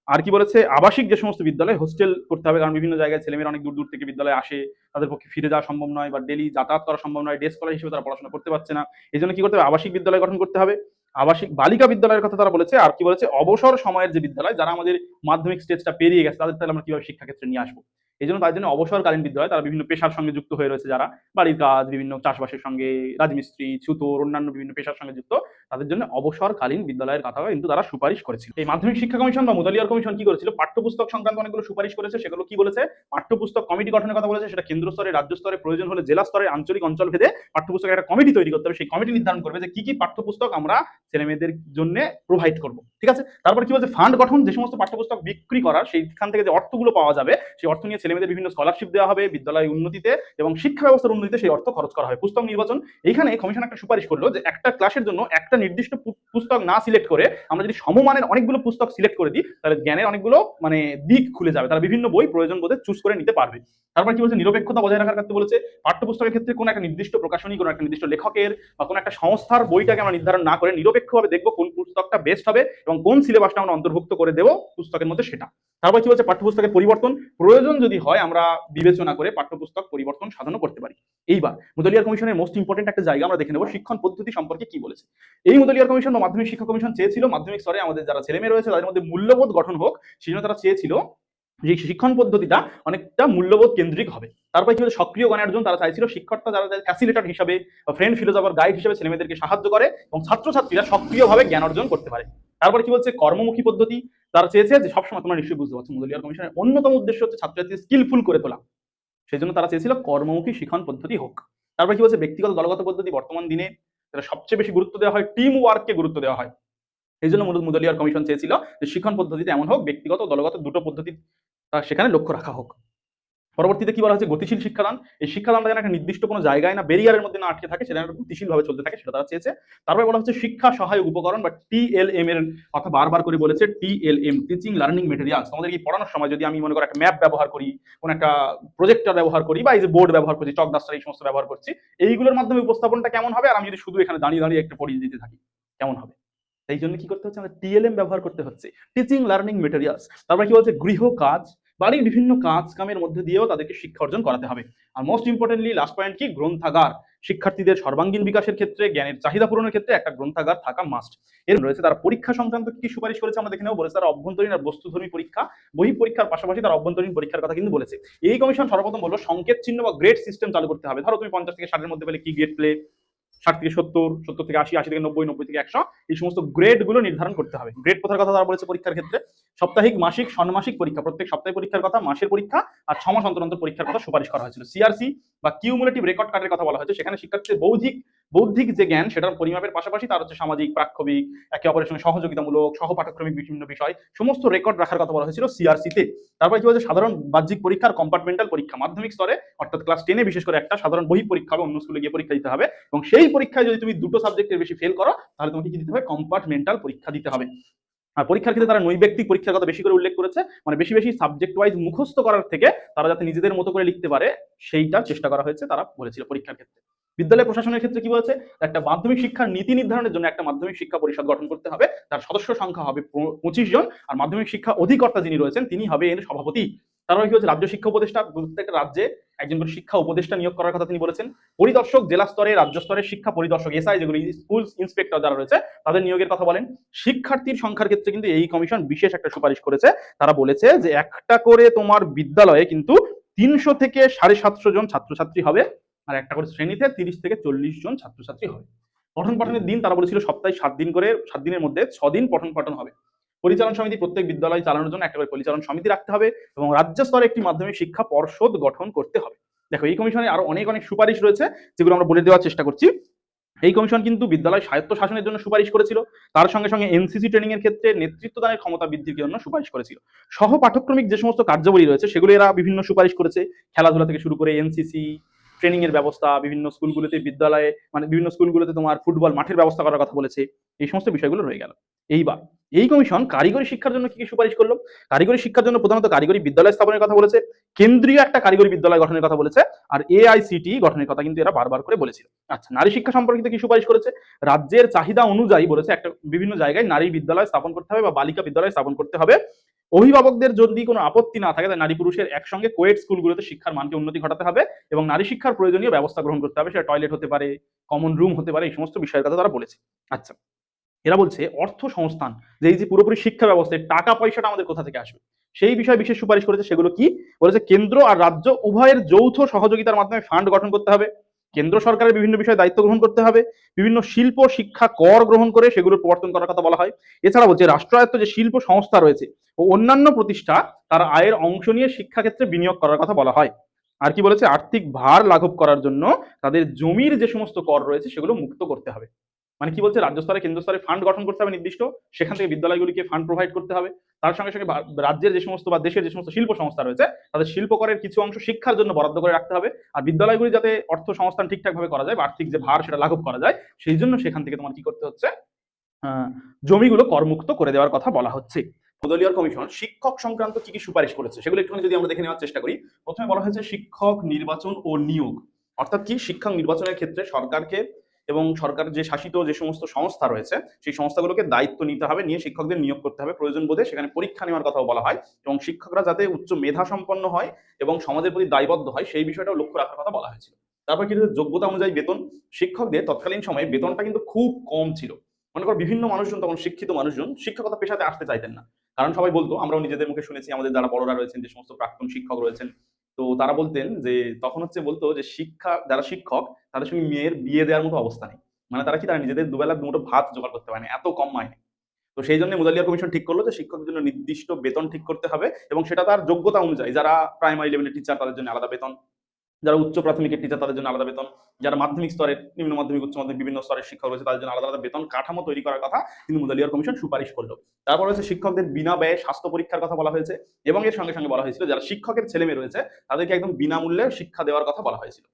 আর কি বলেছে আবাসিক যে সমস্ত বিদ্যালয় হোস্টেল করতে হবে, কারণ বিভিন্ন জায়গায় ছেলেমেয়েরা অনেক দূর দূর থেকে বিদ্যালয়ে আসে, তাদের পক্ষে ফিরে যাওয়া সম্ভব নয় বা ডেলি যাতায়াত করা সম্ভব নয়, ডে স্কলার হিসেবে তারা পড়াশোনা করতে পারছে না। এই জন্য কি করতে হবে, আবাসিক বিদ্যালয় গঠন করতে হবে। আবাসিক বালিকা বিদ্যালয়ের কথা তারা বলেছে। আর কি বলেছে, অবসর সময়ের যে বিদ্যালয়, যারা আমাদের মাধ্যমিক স্টেজটা পেরিয়ে গেছে তাদের তাহলে আমরা কিভাবে শিক্ষাক্ষেত্রে নিয়ে আসবো, এই জন্য তার জন্য অবসরকালীন বিদ্যালয়, তারা বিভিন্ন পেশার সঙ্গে যুক্ত হয়ে রয়েছে, যারা বাড়ির কাজ, বিভিন্ন চাষবাসের সঙ্গে, রাজমিস্ত্রি, ছুতোর, অন্যান্য বিভিন্ন পেশার সঙ্গে যুক্ত, তাদের জন্য অবসরকালীন বিদ্যালয়ের কথা কিন্তু তারা সুপারিশ করেছিল। এই মাধ্যমিক শিক্ষা কমিশন বা মুদালিয়ার কমিশন কি করেছিল, পাঠ্যপুস্তক সংক্রান্ত অনেকগুলো সুপারিশ করেছে। সেগুলো কি বলেছে, পাঠ্যপুস্তক কমিটি গঠনের কথা বলেছে, সেটা কেন্দ্র স্তরে, রাজ্য স্তরে, প্রয়োজন হলে জেলা স্তরে, আঞ্চলিক অঞ্চল ভেদে পাঠ্যপুস্তকের একটা কমিটি তৈরি করতে হবে। সেই কমিটি নির্ধারণ করবে যে কি কি পাঠ্যপুস্তক আমরা ছেলে মেয়েদের জন্য প্রোভাইড করব, ঠিক আছে। তারপর কি বলছে, ফান্ড গঠন, যে সমস্ত পাঠ্যপুস্তক বিক্রি করার সেইখান থেকে যে অর্থগুলো পাওয়া যাবে সেই অর্থ নিয়ে ছেলেমেয়েদের বিভিন্ন স্কলারশিপ দেওয়া হবে বিদ্যালয় উন্নতিতে এবং শিক্ষা ব্যবস্থার উন্নতিতে সেই অর্থ খরচ করা হয়। পুস্তক নির্বাচন, এইখানে কমিশন একটা সুপারিশ করলো যে একটা ক্লাসের জন্য একটা নির্দিষ্ট পুস্তক না সিলেক্ট করে আমরা যদি সমমানের অনেকগুলো পুস্তক সিলেক্ট করে দিই তাহলে জ্ঞানের অনেকগুলো মানে দিক খুলে যাবে, তারা বিভিন্ন বই প্রয়োজন বোধে চুজ করে নিতে পারবে। তারপর কি বলছে, নিরপেক্ষতা বজায় রাখার ক্ষেত্রে বলেছে পাঠ্যপুস্তকের ক্ষেত্রে কোনো একটা নির্দিষ্ট প্রকাশনী, কোনো একটা নির্দিষ্ট লেখকের বা কোনো একটা সংস্থার বইটাকে আমরা নির্ধারণ না করে নিরপেক্ষভাবে দেখবো কোন পুস্তকটা বেস্ট হবে এবং কোন সিলেবাসটা আমরা অন্তর্ভুক্ত করে দেবো পুস্তকের মধ্যে সেটা। তারপর কি বলছে, পাঠ্যপুস্তকের পরিবর্তন প্রয়োজন যদি হয় আমরা বিবেচনা করে পাঠ্যপুস্তক পরিবর্তন সাধনও করতে পারি। এইবার মুদলিয়ার কমিশনের মোস্ট ইম্পর্টেন্ট একটা জায়গা আমরা দেখে নেব, শিক্ষণ পদ্ধতি সম্পর্কে কি বলেছে। এই মুদলিয়ার কমিশন বা মাধ্যমিক শিক্ষা কমিশন চেয়েছিল মাধ্যমিক স্তরে আমাদের যারা ছেলেমেয়ে রয়েছে তাদের মধ্যে মূল্যবোধ গঠন হোক, সেই জন্য তারা চেয়েছিল যে শিক্ষণ পদ্ধতিটা অনেকটা মূল্যবোধ কেন্দ্রিক হবে। তারপরে কি হচ্ছে, সক্রিয় জ্ঞানার্জন, তারা চাইছিল শিক্ষকরা যারা ফ্যাসিলিটার হিসাবে বা ফ্রেন্ড ফিলোসফার গাইড হিসেবে ছেলেমেয়েদেরকে সাহায্য করে এবং ছাত্রছাত্রীরা সক্রিয়ভাবে জ্ঞান অর্জন করতে পারে। তারপরে কি বলছে, কর্মমুখী পদ্ধতি, তারা চেয়েছে যে সবসময় তোমরা নিশ্চয়ই বুঝতে পারছো মুদলিয়ার কমিশনের অন্যতম উদ্দেশ্য হচ্ছে ছাত্রছাত্রী স্কিলফুল করে তোলা, সেই জন্য তারা চেয়েছিল কর্মমুখী শিক্ষণ পদ্ধতি হোক। তারপরে কি বলছে, ব্যক্তিগত দলগত পদ্ধতি, বর্তমান দিনে তারা সবচেয়ে বেশি গুরুত্ব দেওয়া হয়, টিম ওয়ার্ককে গুরুত্ব দেওয়া হয়, এই জন্য মুদলিয়ার কমিশন চেয়েছিল যে শিক্ষণ পদ্ধতিতে এমন হোক ব্যক্তিগত দলগত দুটো পদ্ধতি সেখানে লক্ষ্য রাখা হোক। পরবর্তীতে কি বলা হচ্ছে, গতিশীল শিক্ষাদান, এই শিক্ষাদানটা যেন একটা নির্দিষ্ট কোনো জায়গায় না ব্যারিয়ারের মধ্যে না আটকে থাকে, সেটা গতিশীল ভাবে চলতে থাকে, সেটা তারা চেয়েছে। তারপরে বলা হচ্ছে শিক্ষা সহায়ক উপকরণ বা টিএলএম এর কথা বারবার করে বলেছে, টিএলএম টিচিং লার্নিং মেটেরিয়ালস। তোমাদের কি পড়ানোর সময় যদি আমি মনে করি একটা ম্যাপ ব্যবহার করি, কোন একটা প্রজেক্টর ব্যবহার করি বা এই যে বোর্ড ব্যবহার করছি, চক ডাস্টার, এই সমস্ত ব্যবহার করছি, এইগুলোর মাধ্যমে উপস্থাপনটা কেমন হবে, আর আমি যদি শুধু এখানে দাঁড়িয়ে দাঁড়িয়ে একটা পড়িয়ে দিতে থাকি কেমন হবে। এই জন্য কি করতে হচ্ছে, আমাদের টিএলএম ব্যবহার করতে হচ্ছে, টিচিং লার্নিং মেটেরিয়ালস। তারপরে কি বলছে, গৃহ কাজ, বাড়ির বিভিন্ন কাজ কামের মধ্যে দিয়েও তাদেরকে শিক্ষা অর্জন করাতে হবে। আর মোস্ট ইম্পর্টেন্টলি লাস্ট পয়েন্ট কি, গ্রন্থাগার, শিক্ষার্থীদের সর্বাঙ্গীন বিকাশের ক্ষেত্রে জ্ঞানের চাহিদা পূরণের ক্ষেত্রে একটা গ্রন্থাগার থাকা মাস্ট। এর রয়েছে তারা পরীক্ষা সংক্রান্ত কি সুপারিশ করেছে আমরা দেখে নেব। বলেছে তারা অভ্যন্তরীণ আর বস্তুধর্মী পরীক্ষা, বহি পরীক্ষার পাশাপাশি তারা অভ্যন্তরীণ পরীক্ষার কথা কিন্তু বলেছে। এই কমিশন সর্বপ্রথম বললো সংকেত চিহ্ন বা গ্রেড সিস্টেম চালু করতে হবে। ধরো তুমি 50 থেকে 60 এর মধ্যে পেলে কি গ্রেড পেলে, 60 থেকে 70, 70 থেকে 80, 80 থেকে 90, 90 থেকে 100, এই সমস্ত গ্রেড গুলো নির্ধারণ করতে হবে। গ্রেড প্রথার কথা তারা বলেছে পরীক্ষার ক্ষেত্রে সাপ্তাহিক, মাসিক, ষান্মাসিক পরীক্ষা, প্রত্যেক সপ্তাহে পরীক্ষার কথা, মাসের পরীক্ষা আর 6 মাস অন্তর অন্তর পরীক্ষার কথা সুপারিশ করা হয়েছিল। সিআরসি বা কিউমুলেটিভ রেকর্ড কার্ডের কথা বলা হয়েছে, সেখানে শিক্ষার্থীদের বৌদ্ধিক যে জ্ঞান সেটার পরিমাপের পাশাপাশি তার হচ্ছে সামাজিক, প্রাক্ষবিক, একে অপরের সঙ্গে সহযোগিতামূলক, সহপাঠক্রমিক বিভিন্ন বিষয় সমস্ত রেকর্ড রাখার কথা বলা হয়েছিল সিআরসিতে। তারপরে কি বলছে, সাধারণ বাহ্যিক পরীক্ষার কম্পার্টমেন্টাল পরীক্ষা, মাধ্যমিক স্তরে অর্থাৎ ক্লাস 10 বিশেষ করে একটা সাধারণ বহি পরীক্ষা হবে, অন্য স্কুলে গিয়ে পরীক্ষা দিতে হবে এবং সেই পরীক্ষায় যদি তুমি দুটো সাবজেক্টের বেশি ফেল করো তাহলে তোমাকে কি দিতে হবে, কম্পার্টমেন্টাল পরীক্ষা দিতে হবে। আর পরীক্ষার ক্ষেত্রে তারা নৈর্ব্যক্তিক পরীক্ষার কথা বেশি করে উল্লেখ করেছে, মানে বেশি বেশি সাবজেক্ট ওয়াইজ মুখস্থ করার থেকে তারা যাতে নিজেদের মতো করে লিখতে পারে সেইটার চেষ্টা করা হয়েছে তারা বলেছিল পরীক্ষার ক্ষেত্রে। বিদ্যালয় প্রশাসনের ক্ষেত্রে কি বলেছে, একটা মাধ্যমিক শিক্ষার নীতি নির্ধারণের জন্য একটা মাধ্যমিক শিক্ষা পরিষদ গঠন করতে হবে, তার সদস্য সংখ্যা হবে 25 জন, আর মাধ্যমিক শিক্ষা অধিকর্তা যিনি রয়েছেন তিনি হবে এর সভাপতি। তারপরে কি হচ্ছে, রাজ্য শিক্ষা উপদেষ্টা, প্রত্যেকটা রাজ্যে একজন করে শিক্ষা উপদেষ্টা নিয়োগ করার কথা তিনি বলেছেন। পরিদর্শক, জেলা স্তরে, রাজ্য স্তরের শিক্ষা পরিদর্শক, এসআই যেগুলো স্কুল ইন্সপেক্টর যারা রয়েছে তাদের নিয়োগের কথা বলেন। শিক্ষার্থীর সংখ্যার ক্ষেত্রে কিন্তু এই কমিশন বিশেষ একটা সুপারিশ করেছে, তারা বলেছে যে একটা করে তোমার বিদ্যালয়ে কিন্তু 300 থেকে 750 জন ছাত্রছাত্রী হবে, আর একটা করে শ্রেণীতে 30 থেকে 40 জন ছাত্রছাত্রী হবে। পঠন পাঠনের দিন তারা বলেছিল সপ্তাহে 7 দিন করে, 7 দিনের মধ্যে 6 দিন পঠন পাঠন হবে। পরিচালন সমিতি, প্রত্যেক বিদ্যালয় চালানোর জন্য একটা করে পরিচালন সমিতি রাখতে হবে এবং রাজ্য স্তরে একটি মাধ্যমিক শিক্ষা পর্ষদ গঠন করতে হবে। দেখো এই কমিশনে আরো অনেক অনেক সুপারিশ রয়েছে যেগুলো আমরা বলে দেওয়ার চেষ্টা করছি। এই কমিশন কিন্তু বিদ্যালয় স্বায়ত্ত শাসনের জন্য সুপারিশ করেছিল, তার সঙ্গে সঙ্গে এনসিসি ট্রেনিং এর ক্ষেত্রে নেতৃত্ব দানের ক্ষমতা বৃদ্ধির জন্য সুপারিশ করেছিল। সহ পাঠক্রমিক যে সমস্ত কার্যাবলী রয়েছে সেগুলো এরা বিভিন্ন সুপারিশ করেছে, খেলাধুলা থেকে শুরু করে এনসিসি ট্রেনিং এর ব্যবস্থা, বিভিন্ন স্কুলগুলোতে বিদ্যালয়ে মানে বিভিন্ন স্কুলগুলোতে তোমার ফুটবল মাঠের ব্যবস্থা করার কথা বলেছে, এই সমস্ত বিষয়গুলো রয়ে গেল। এইবার এই কমিশন কারিগরি শিক্ষার জন্য কি কি সুপারিশ করলো, কারিগরি শিক্ষার জন্য প্রধানত কারিগরি বিদ্যালয় স্থাপনের কথা বলেছে, কেন্দ্রীয় একটা কারিগরি বিদ্যালয় গঠনের কথা বলেছে, আর এআইসিটি গঠনের কথা কিন্তু এরা বারবার করে বলেছিল। আচ্ছা, নারী শিক্ষা সম্পর্কিত কি সুপারিশ করেছে, রাজ্যের চাহিদা অনুযায়ী বলেছে একটা বিভিন্ন জায়গায় নারী বিদ্যালয় স্থাপন করতে হবে বা বালিকা বিদ্যালয় স্থাপন করতে হবে। অভিভাবকদের যদি কোনো আপত্তি না থাকে তাহলে নারী পুরুষের একসঙ্গে কোয়েড স্কুলগুলোতে শিক্ষার মানকে উন্নতি ঘটাতে হবে এবং নারী শিক্ষার প্রয়োজনীয় ব্যবস্থা গ্রহণ করতে হবে, সেটা টয়লেট হতে পারে, কমন রুম হতে পারে, এই সমস্ত বিষয়ের কথা তারা বলেছে। আচ্ছা, এরা বলছে অর্থ সংস্থান, যে এই যে পুরোপুরি শিক্ষা ব্যবস্থায় টাকা পয়সাটা আমাদের কোথা থেকে আসবে সেই বিষয়ে বিশেষ সুপারিশ করেছে। সেগুলো কি বলেছে, কেন্দ্র আর রাজ্য উভয়ের যৌথ সহযোগিতার মাধ্যমে ফান্ড গঠন করতে হবে, কেন্দ্র সরকারের বিভিন্ন বিষয়ে দায়িত্ব গ্রহণ করতে হবে, বিভিন্ন শিল্প শিক্ষা কর গ্রহণ করে সেগুলোর প্রবর্তন করার কথা বলা হয়। এছাড়া বলছে রাষ্ট্রায়ত্ত যে শিল্প সংস্থা রয়েছে ও অন্যান্য প্রতিষ্ঠা তার আয়ের অংশ নিয়ে শিক্ষাক্ষেত্রে বিনিয়োগ করার কথা বলা হয়। আর কি বলেছে, আর্থিক ভার লাঘব করার জন্য তাদের জমির যে সমস্ত কর রয়েছে সেগুলো মুক্ত করতে হবে। মানে কি বলছে, রাজ্য স্তরে কেন্দ্র স্তরে ফান্ড গঠন করতে হবে নির্দিষ্ট, সেখান থেকে বিদ্যালয়গুলিকে ফান্ড প্রোভাইড করতে হবে। তার সঙ্গে সঙ্গে রাজ্যের যে সমস্ত বা দেশের যে সমস্ত শিল্প সংস্থা রয়েছে তাদের শিল্পকরের কিছু অংশ শিক্ষার জন্য বরাদ্দ করে রাখতে হবে। আর বিদ্যালয়গুলি যাতে অর্থ সংস্থান ঠিকঠাক ভাবে করা যায় বা আর্থিক যে ভার সেটা লাঘব করা যায়, সেই জন্য সেখান থেকে তোমার কি করতে হচ্ছে, জমিগুলো করমুক্ত করে দেওয়ার কথা বলা হচ্ছে। মুদলিয়ার কমিশন শিক্ষক সংক্রান্ত কি কি সুপারিশ করেছে সেগুলো একটুখানি যদি আমরা দেখে নেওয়ার চেষ্টা করি। প্রথমে বলা হয়েছে শিক্ষক নির্বাচন ও নিয়োগ, অর্থাৎ কি শিক্ষক নির্বাচনের ক্ষেত্রে সরকারকে এবং সরকার যে শাসিত যে সমস্ত সংস্থা রয়েছে সেই সংস্থাগুলোকে দায়িত্ব নিতে হবে, নিয়ে শিক্ষকদের নিয়োগ করতে হবে প্রয়োজন বোধে। সেখানে পরীক্ষা নেওয়ার কথাও বলা হয় এবং শিক্ষকরা যাতে উচ্চ মেধা সম্পন্ন হয় এবং সমাজের প্রতি দায়বদ্ধ হয় সেই বিষয়টাও লক্ষ্য রাখার কথা বলা হয়েছিল। তারপর কিন্তু যোগ্যতা অনুযায়ী বেতন, শিক্ষকদের তৎকালীন সময়ে বেতনটা কিন্তু খুব কম ছিল। মনে করো বিভিন্ন মানুষজন, তখন শিক্ষিত মানুষজন শিক্ষকতা পেশাতে আসতে চাইতেন না, কারণ সবাই বলতো, আমরাও নিজেদের মুখে শুনেছি, আমাদের যারা বড়রা রয়েছেন, যে সমস্ত প্রাক্তন শিক্ষক রয়েছেন, তো তারা বলতেন যে তখন বলতো যে যারা শিক্ষক তাদের সঙ্গে মেয়ের বিয়ে দেওয়ার মতো অবস্থা নেই। মানে তারা কি, তারা নিজেদের দুবেলা দুমুঠো ভাত জোগাড় করতে পারে না, এত কম মাইনে। তো সেই জন্য মুদালিয়ার কমিশন ঠিক করলো যে শিক্ষকদের জন্য নির্দিষ্ট বেতন ঠিক করতে হবে এবং সেটা তার যোগ্যতা অনুযায়ী। যারা প্রাইমারি লেভেলের টিচার তাদের জন্য আলাদা বেতন, যারা উচ্চ প্রাথমিকের টিচার তাদের জন্য আলাদা বেতন, যারা মাধ্যমিক স্তরের, নিম্ন মাধ্যমিক, উচ্চ মাধ্যমিক বিভিন্ন স্তরের শিক্ষক রয়েছে তাদের জন্য আলাদা আলাদা বেতন কাঠামো তৈরি করার কথা কিন্তু মুদালিয়ার কমিশন সুপারিশ করলো। তারপর হচ্ছে শিক্ষকদের বিনা ব্যয়ে স্বাস্থ্য পরীক্ষার কথা বলা হয়েছে এবং এর সঙ্গে সঙ্গে বলা হয়েছিল যারা শিক্ষকের ছেলে মেয়ে রয়েছে তাদেরকে একদম বিনামূল্যে শিক্ষা দেওয়ার কথা বলা হয়েছিল।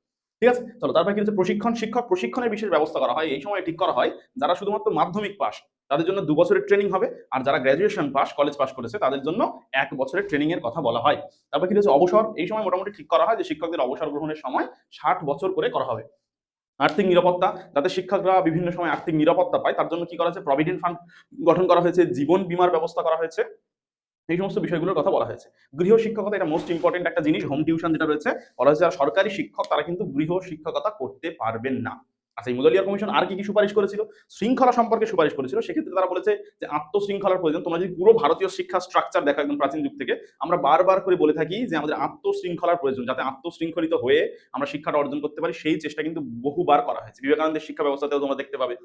ঠিক আছে, চলো তারপরে কি হচ্ছে প্রশিক্ষণ, শিক্ষক প্রশিক্ষণের বিশেষ ব্যবস্থা করা হয়। এই সময় ঠিক করা হয় যারা শুধুমাত্র মাধ্যমিক পাস তাদের জন্য 2 বছরের ট্রেনিং হবে, আর যারা গ্র্যাজুয়েশন পাস, কলেজ পাস করেছে তাদের জন্য 1 বছরের ট্রেনিং এর কথা বলা হয়। তারপর কি হচ্ছে অবসর, এই সময় মোটামুটি ঠিক করা হয় যে শিক্ষকদের অবসর গ্রহণের সময় 60 বছর করে করা হবে। আর্থিক নিরাপত্তা, যাতে শিক্ষকরা বিভিন্ন সময় আর্থিক নিরাপত্তা পায় তার জন্য কি করা হয়েছে, প্রভিডেন্ট ফান্ড গঠন করা হয়েছে, জীবন বীমার ব্যবস্থা করা হয়েছে, এই সমস্ত বিষয়গুলোর কথা বলা হয়েছে। গৃহ শিক্ষকতা, এটা মোস্ট ইম্পর্টেন্ট একটা জিনিস, হোম টিউশন যেটা রয়েছে, বলা হয়েছে যারা সরকারি শিক্ষক তারা কিন্তু গৃহ শিক্ষকতা করতে পারবেন না। আচ্ছা, এই মুদালিয়ার কমিশন আর কি কি সুপারিশ করেছিল, শৃঙ্খলা সম্পর্কে সুপারিশ করেছিল। সেক্ষেত্রে তারা বলেছে যে আত্মশৃঙ্খলার প্রয়োজন। তোমরা যদি পুরো ভারতীয় শিক্ষা স্ট্রাকচার দেখো একদম প্রাচীন যুগ থেকে, আমরা বারবার করে বলে থাকি যে আমাদের আত্মশৃঙ্খলার প্রয়োজন, যাতে আত্মশৃঙ্খলিত হয়ে আমরা শিক্ষাটা অর্জন করতে পারি সেই চেষ্টা কিন্তু বহুবার করা হয়েছে। বিবেকানন্দের শিক্ষা ব্যবস্থাতেও তোমরা দেখতে পাবে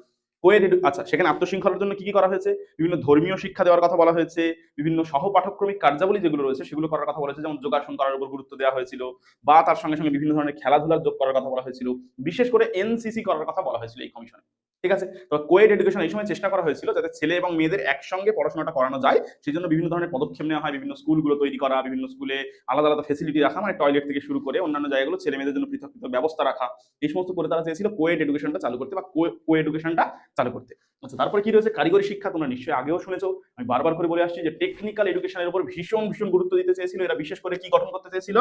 আচ্ছা, সেখানে আত্মশৃঙ্খলার জন্য কি কি করা হয়েছে, বিভিন্ন ধর্মীয় শিক্ষা দেওয়ার কথা বলা হয়েছে, বিভিন্ন সহপাঠক্রমিক কার্যাবলী যেগুলো রয়েছে সেগুলো করার কথা বলেছে, যেমন যোগাসন করার উপর গুরুত্ব দেওয়া হয়েছিল, বা তার সঙ্গে সঙ্গে বিভিন্ন ধরনের খেলাধুলার যোগ করার কথা বলা হয়েছিল, বিশেষ করে এনসিসি করার কথা বলা হয়েছিল এই কমিশনে। ঠিক আছে, তো কোয়েড এডুকেশন এই সময় চেষ্টা করা হয়েছিল যাতে ছেলে এবং মেয়েদের একসঙ্গে পড়াশোনাটা করানো যায়, সেই জন্য বিভিন্ন ধরনের পদক্ষেপ নেওয়া হয়, বিভিন্ন স্কুলগুলো তৈরি করা, বিভিন্ন স্কুলে আলাদা আলাদা ফেসিলিটি রাখা, মানে টয়লেট থেকে শুরু করে অন্যান্য জায়গাগুলো ছেলে মেয়েদের জন্য পৃথক পৃথক ব্যবস্থা রাখা, এই সমস্ত করে তারা চেয়েছিল কোয়েড এডুকেশনটা চালু করতে বা কো এডুকেশনটা চালু করতে। আচ্ছা, তারপরে কি রয়েছে কারিগরি শিক্ষা, তোমরা নিশ্চয়ই আগেও শুনেছো, আমি বারবার করে বলে আসছি যে টেকনিক্যাল এডুকেশনের উপর ভীষণ ভীষণ গুরুত্ব দিতে চেয়েছিল এরা। বিশেষ করে কি গঠন করতে চেয়েছিল,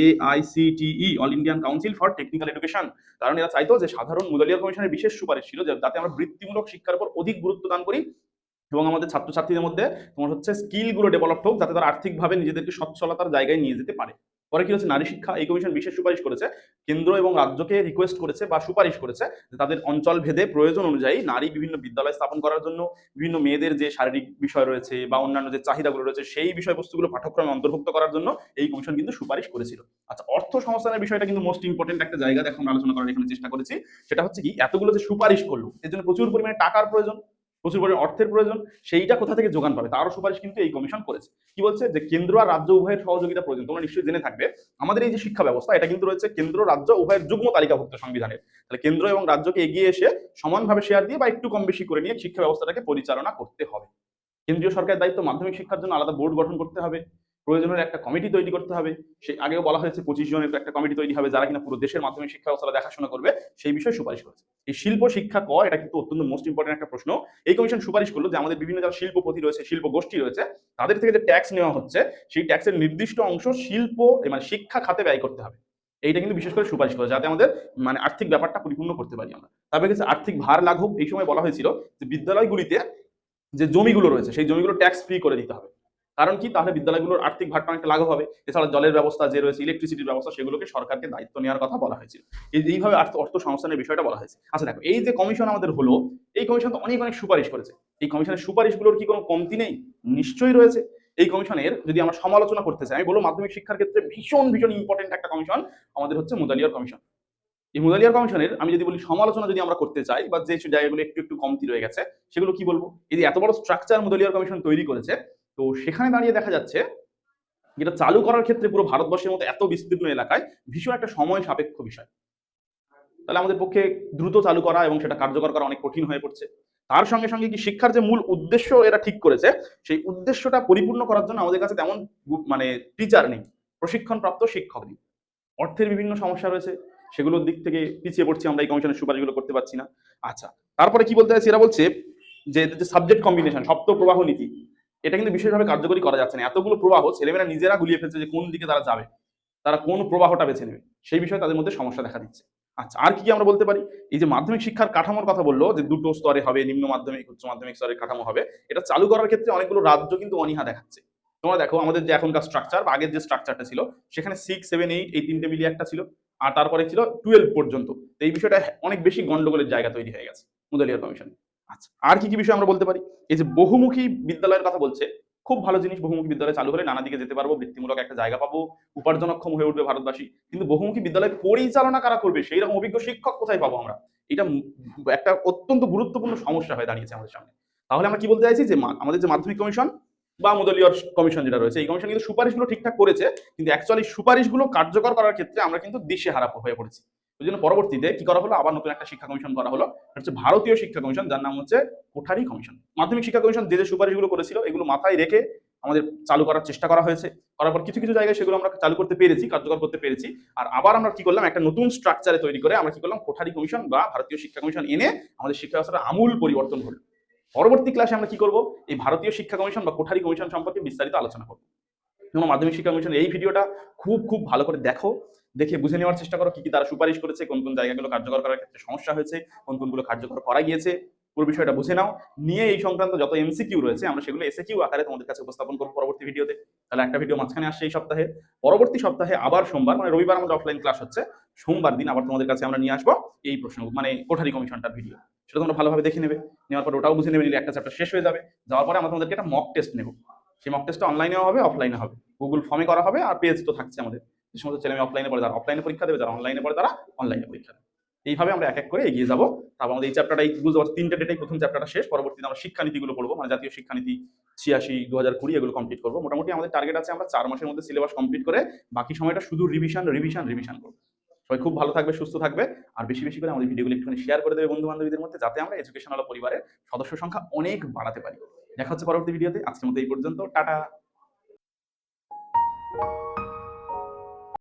AICTE, all Indian council for technical education. কারণ এরা চাইতো যে সাধারণ মুদালিয়ার কমিশনের বিশেষ সুপারিশ ছিল যাতে আমরা বৃত্তিমূলক শিক্ষার উপর অধিক গুরুত্ব দান করি এবং আমাদের ছাত্রছাত্রীদের মধ্যে তোমার স্কিল গুলো ডেভেলপ হোক, যাতে তারা আর্থিকভাবে নিজেদেরকে সচ্ছলতার জায়গায় নিয়ে যেতে পারে। পরে কি হচ্ছে নারী শিক্ষা, এই কমিশন বিশেষ সুপারিশ করেছে, কেন্দ্র এবং রাজ্যকে রিকোয়েস্ট করেছে বা সুপারিশ করেছে যে তাদের অঞ্চল ভেদে প্রয়োজন অনুযায়ী নারী বিভিন্ন বিদ্যালয় স্থাপন করার জন্য বিভিন্ন মেয়েদের যে শারীরিক বিষয় রয়েছে বা অন্যান্য যে চাহিদাগুলো রয়েছে সেই বিষয়বস্তুগুলো পাঠ্যক্রমে অন্তর্ভুক্ত করার জন্য এই কমিশন কিন্তু সুপারিশ করেছিল। আচ্ছা, অর্থ সংস্থানের বিষয়টা কিন্তু মোস্ট ইম্পর্টেন্ট একটা জায়গা দেখো আমরা আলোচনা করার এখানে চেষ্টা করেছি। সেটা হচ্ছে কি, এতগুলো যে সুপারিশ করলো এর জন্য প্রচুর পরিমাণে টাকার প্রয়োজন, প্রচুর পরিমাণে অর্থের প্রয়োজন, সেইটা কোথা থেকে যোগান পাবে তারও সুপারিশ কিন্তু এই কমিশন করেছে। কি বলছে, যে কেন্দ্র আর রাজ্য উভয়ের সহযোগিতা প্রয়োজন। তোমরা নিশ্চয়ই জেনে থাকবে আমাদের এই যে শিক্ষা ব্যবস্থা এটা কিন্তু রয়েছে কেন্দ্র রাজ্য উভয়ের যুগ্ম তালিকাভুক্ত সংবিধানের। তাহলে কেন্দ্র এবং রাজ্যকে এগিয়ে এসে সমানভাবে শেয়ার দিয়ে বা একটু কম বেশি করে নিয়ে শিক্ষা ব্যবস্থাটাকে পরিচালনা করতে হবে। কেন্দ্রীয় সরকারের দায়িত্ব মাধ্যমিক শিক্ষার জন্য আলাদা বোর্ড গঠন করতে হবে, প্রয়োজনের একটা কমিটি তৈরি করতে হবে। সেই আগেও বলা হয়েছে 25 জনের একটা কমিটি তৈরি হবে যারা কিনা পুরো দেশের মাধ্যমিক শিক্ষা ব্যবস্থা দেখাশোনা করবে, সেই বিষয়ে সুপারিশ করেছে। এই শিল্প শিক্ষা এটা কিন্তু অত্যন্ত মোস্ট ইম্পর্টেন্ট একটা প্রশ্ন। এই কমিশন সুপারিশ করলো যে আমাদের বিভিন্ন যারা শিল্পপতি রয়েছে, শিল্প গোষ্ঠী রয়েছে, তাদের থেকে যে ট্যাক্স নেওয়া হচ্ছে সেই ট্যাক্সের নির্দিষ্ট অংশ শিল্প মানে শিক্ষা খাতে ব্যয় করতে হবে। এইটা কিন্তু বিশেষ করে সুপারিশ করে যাতে আমাদের মানে আর্থিক ব্যাপারটা পরিপূর্ণ করতে পারি আমরা। তারপরে কিছু আর্থিক ভার লাঘব, এই সময় বলা হয়েছিল যে বিদ্যালয়গুলিতে যে জমিগুলো রয়েছে সেই জমিগুলো ট্যাক্স ফ্রি করে দিতে হবে। কারণ কি, তাহলে বিদ্যালয়গুলোর আর্থিক ভারটা অনেকটা লাঘব হবে। এছাড়া জলের ব্যবস্থা যে রয়েছে, ইলেকট্রিসিটির ব্যবস্থা, সেগুলোকে সরকারকে দায়িত্ব নেওয়ার কথা বলা হয়েছিল। এইভাবে অর্থ সংস্থানের বিষয়টা বলা হয়েছে। আচ্ছা দেখো, এই যে কমিশন আমাদের হলো, এই কমিশন তো অনেক অনেক সুপারিশ করেছে। এই কমিশনের সুপারিশগুলোর কি কোনো কমতি নেই? নিশ্চয়ই রয়েছে। এই কমিশনের যদি আমরা সমালোচনা করতে চাই, আমি বলবো মাধ্যমিক শিক্ষার ক্ষেত্রে ভীষণ ভীষণ ইম্পর্টেন্ট একটা কমিশন আমাদের হচ্ছে মুদালিয়ার কমিশন। এই মুদালিয়ার কমিশনের আমি যদি বলি সমালোচনা যদি আমরা করতে চাই বা যে জায়গাগুলো একটু একটু কমতি রয়ে গেছে সেগুলো কি বলবো, এই যে এত বড় স্ট্রাকচার মুদালিয়ার কমিশন তৈরি করেছে, তো সেখানে দাঁড়িয়ে দেখা যাচ্ছে যেটা চালু করার ক্ষেত্রে পুরো ভারতবর্ষের মতো এত বিস্তীর্ণ এলাকায় ভীষণ একটা সময় সাপেক্ষ বিষয়। তাহলে আমাদের পক্ষে দ্রুত চালু করা এবং সেটা কার্যকর করা অনেক কঠিন হয়ে পড়ছে। তার সঙ্গে সঙ্গে কি শিক্ষার যে মূল উদ্দেশ্য এরা ঠিক করেছে, সেই উদ্দেশ্যটা পরিপূর্ণ করার জন্য আমাদের কাছে তেমন মানে টিচার নেই, প্রশিক্ষণপ্রাপ্ত শিক্ষক নেই। অর্থের বিভিন্ন সমস্যা রয়েছে, সেগুলোর দিক থেকে পিছিয়ে পড়ছি আমরা, এই কমিশনের সুপারিশগুলো করতে পারছি না। আচ্ছা, তারপরে কি বলতে চাইছি, এরা বলছে যে সাবজেক্ট কম্বিনেশন, সপ্ত প্রবাহ নীতি, এটা কিন্তু বিশেষভাবে কার্যকরী করা যাচ্ছে না। এতগুলো প্রবাহ ছেলেমেয়েরা নিজেরা গুলিয়ে ফেলছে যে কোন দিকে তারা যাবে, তারা কোন প্রবাহটা বেছে নেবে, সেই বিষয়ে তাদের মধ্যে সমস্যা দেখা দিচ্ছে। আচ্ছা, আর কি কি আমরা বলতে পারি? এই যে মাধ্যমিক শিক্ষার কাঠামোর কথা বললো, যে দুটো স্তরে হবে, নিম্ন মাধ্যমিক উচ্চ মাধ্যমিক স্তরের কাঠামো হবে, এটা চালু করার ক্ষেত্রে অনেকগুলো রাজ্য কিন্তু অনীহা দেখাচ্ছে। তোমরা দেখো আমাদের যে এখনকার স্ট্রাকচার বা আগের যে স্ট্রাকচারটা ছিল, সেখানে 6, 7, 8 এই তিনটে মিলিয়ে একটা ছিল, আর তারপরে ছিল 12 পর্যন্ত। তো এই বিষয়টা অনেক বেশি গন্ডগোলের জায়গা তৈরি হয়ে গেছে মুদালিয়ার কমিশন। আচ্ছা, আর কি কি বিষয় আমরা বলতে পারি? এই যে বহুমুখী বিদ্যালয়ের কথা বলছে, খুব ভালো জিনিস। বহুমুখী বিদ্যালয় চালু হলে নানা দিকে যেতে পারবো, বৃত্তিমূলক একটা জায়গা পাবো, উপার্জনক্ষম হয়ে উঠবে ভারতবাসী। কিন্তু বহুমুখী বিদ্যালয় পরিচালনা কারা করবে, সেই রকম অভিজ্ঞ শিক্ষক কোথায় পাবো আমরা? এটা একটা অত্যন্ত গুরুত্বপূর্ণ সমস্যা হয়ে দাঁড়িয়েছে আমাদের সামনে। তাহলে আমরা কি বলতে চাইছি, যে আমাদের যে মাধ্যমিক কমিশন বা মুদলীয় কমিশন যেটা রয়েছে, এই কমিশন কিন্তু সুপারিশগুলো ঠিকঠাক করেছে, কিন্তু অ্যাকচুয়ালি সুপারিশগুলো কার্যকর করার ক্ষেত্রে আমরা কিন্তু দিশেহারা হয়ে পড়েছি। ওই জন্য পরবর্তীতে কি করা হলো, আবার নতুন একটা শিক্ষা কমিশন করা হলো, হচ্ছে ভারতীয় শিক্ষা কমিশন, যার নাম হচ্ছে কোঠারি কমিশন। মাধ্যমিক শিক্ষা কমিশন যে যে সুপারিশগুলো করেছিল, এগুলো মাথায় রেখে আমাদের চালু করার চেষ্টা করা হয়েছে। করার পর কিছু কিছু জায়গায় সেগুলো আমরা চালু করতে পেরেছি, কার্যকর করতে পেরেছি। আর আবার আমরা কি করলাম, একটা নতুন স্ট্রাকচারে তৈরি করে আমরা কি করলাম, কোঠারি কমিশন বা ভারতীয় শিক্ষা কমিশন এনে আমাদের শিক্ষা ব্যবস্থাটা আমূল পরিবর্তন করলো। পরবর্তী ক্লাসে আমরা কি করব, এই ভারতীয় শিক্ষা কমিশন বা কোঠারি কমিশন সম্পর্কে বিস্তারিত আলোচনা করব। তোমরা মাধ্যমিক শিক্ষা কমিশনের এই ভিডিওটা খুব খুব ভালো করে দেখো, দেখে বুঝে নেওয়ার চেষ্টা করো কি কি তারা সুপারিশ করেছে, কোন কোন জায়গাগুলো কার্যকর করার ক্ষেত্রে সমস্যা হয়েছে, কোন কোনগুলো কার্যকর করা গিয়েছে, পুরো বিষয়টা বুঝে নাও। নিয়ে এই সংক্রান্ত যত এমসিকিউ রয়েছে আমরা সেগুলো এসএকিউ আকারে তোমাদের কাছে উপস্থাপন করবো পরবর্তী ভিডিওতে। তাহলে একটা ভিডিও মাঝখানে আসছে এই সপ্তাহে, পরবর্তী সপ্তাহে আবার সোমবার, মানে রবিবার আমাদের অফলাইন ক্লাস হচ্ছে, সোমবার দিন আবার তোমাদের কাছে আমরা নিয়ে আসবো এই প্রশ্ন, মানে কোঠারি কমিশনটার ভিডিও। সেটা তোমরা ভালোভাবে দেখে নেবে, নেওয়ার পর ওটাও বুঝে নেবে, নিলে একটা চ্যাপ্টার শেষ হয়ে যাবে। যাওয়ার পরে আমরা তোমাদেরকে একটা মক টেস্ট নেবো, সেই মক টেস্টটা অনলাইনেও হবে, অফলাইনে হবে, গুগল ফর্মে করা হবে, আর পেজ তো থাকছে আমাদের। যে সমস্ত ছেলে মেয়ে অফলাইনে পড়ে তারা অফলাইনে পরীক্ষা দেবে, যারা অনলাইনে পড়ে তারা অনলাইনে পরীক্ষা দেবে। এইভাবে আমরা এক এক করে এগিয়ে যাবো। তারপর আমাদের এই চ্যাপ্টারটাই বুঝতে পারছি, তিনটে ডেটেই প্রথম চ্যাপ্টারটা শেষ, পরবর্তীতে আমরা শিক্ষানীতিগুলো পড়বো, মানে জাতীয় শিক্ষানীতি 86, 2020 এগুলো কমপ্লিট করবো। মোটামুটি আমাদের টার্গেট আছে আমরা 4 মাসের মধ্যে সিলেবাস কমপ্লিট করে বাকি সময়টা শুধু রিভিশন রিভিশন রিভিশন করবো। সবাই খুব ভালো থাকবে, সুস্থ থাকবে, আর বেশি বেশি করে আমাদের ভিডিওগুলো একটুখানি শেয়ার করে দেবে বন্ধু বান্ধবীদের মধ্যে, যাতে আমরা এডুকেশনাল পরিবারের সদস্য সংখ্যা অনেক বাড়াতে পারি। দেখা হচ্ছে পরবর্তী ভিডিওতে, আজকের মতো এই পর্যন্ত, টাটা।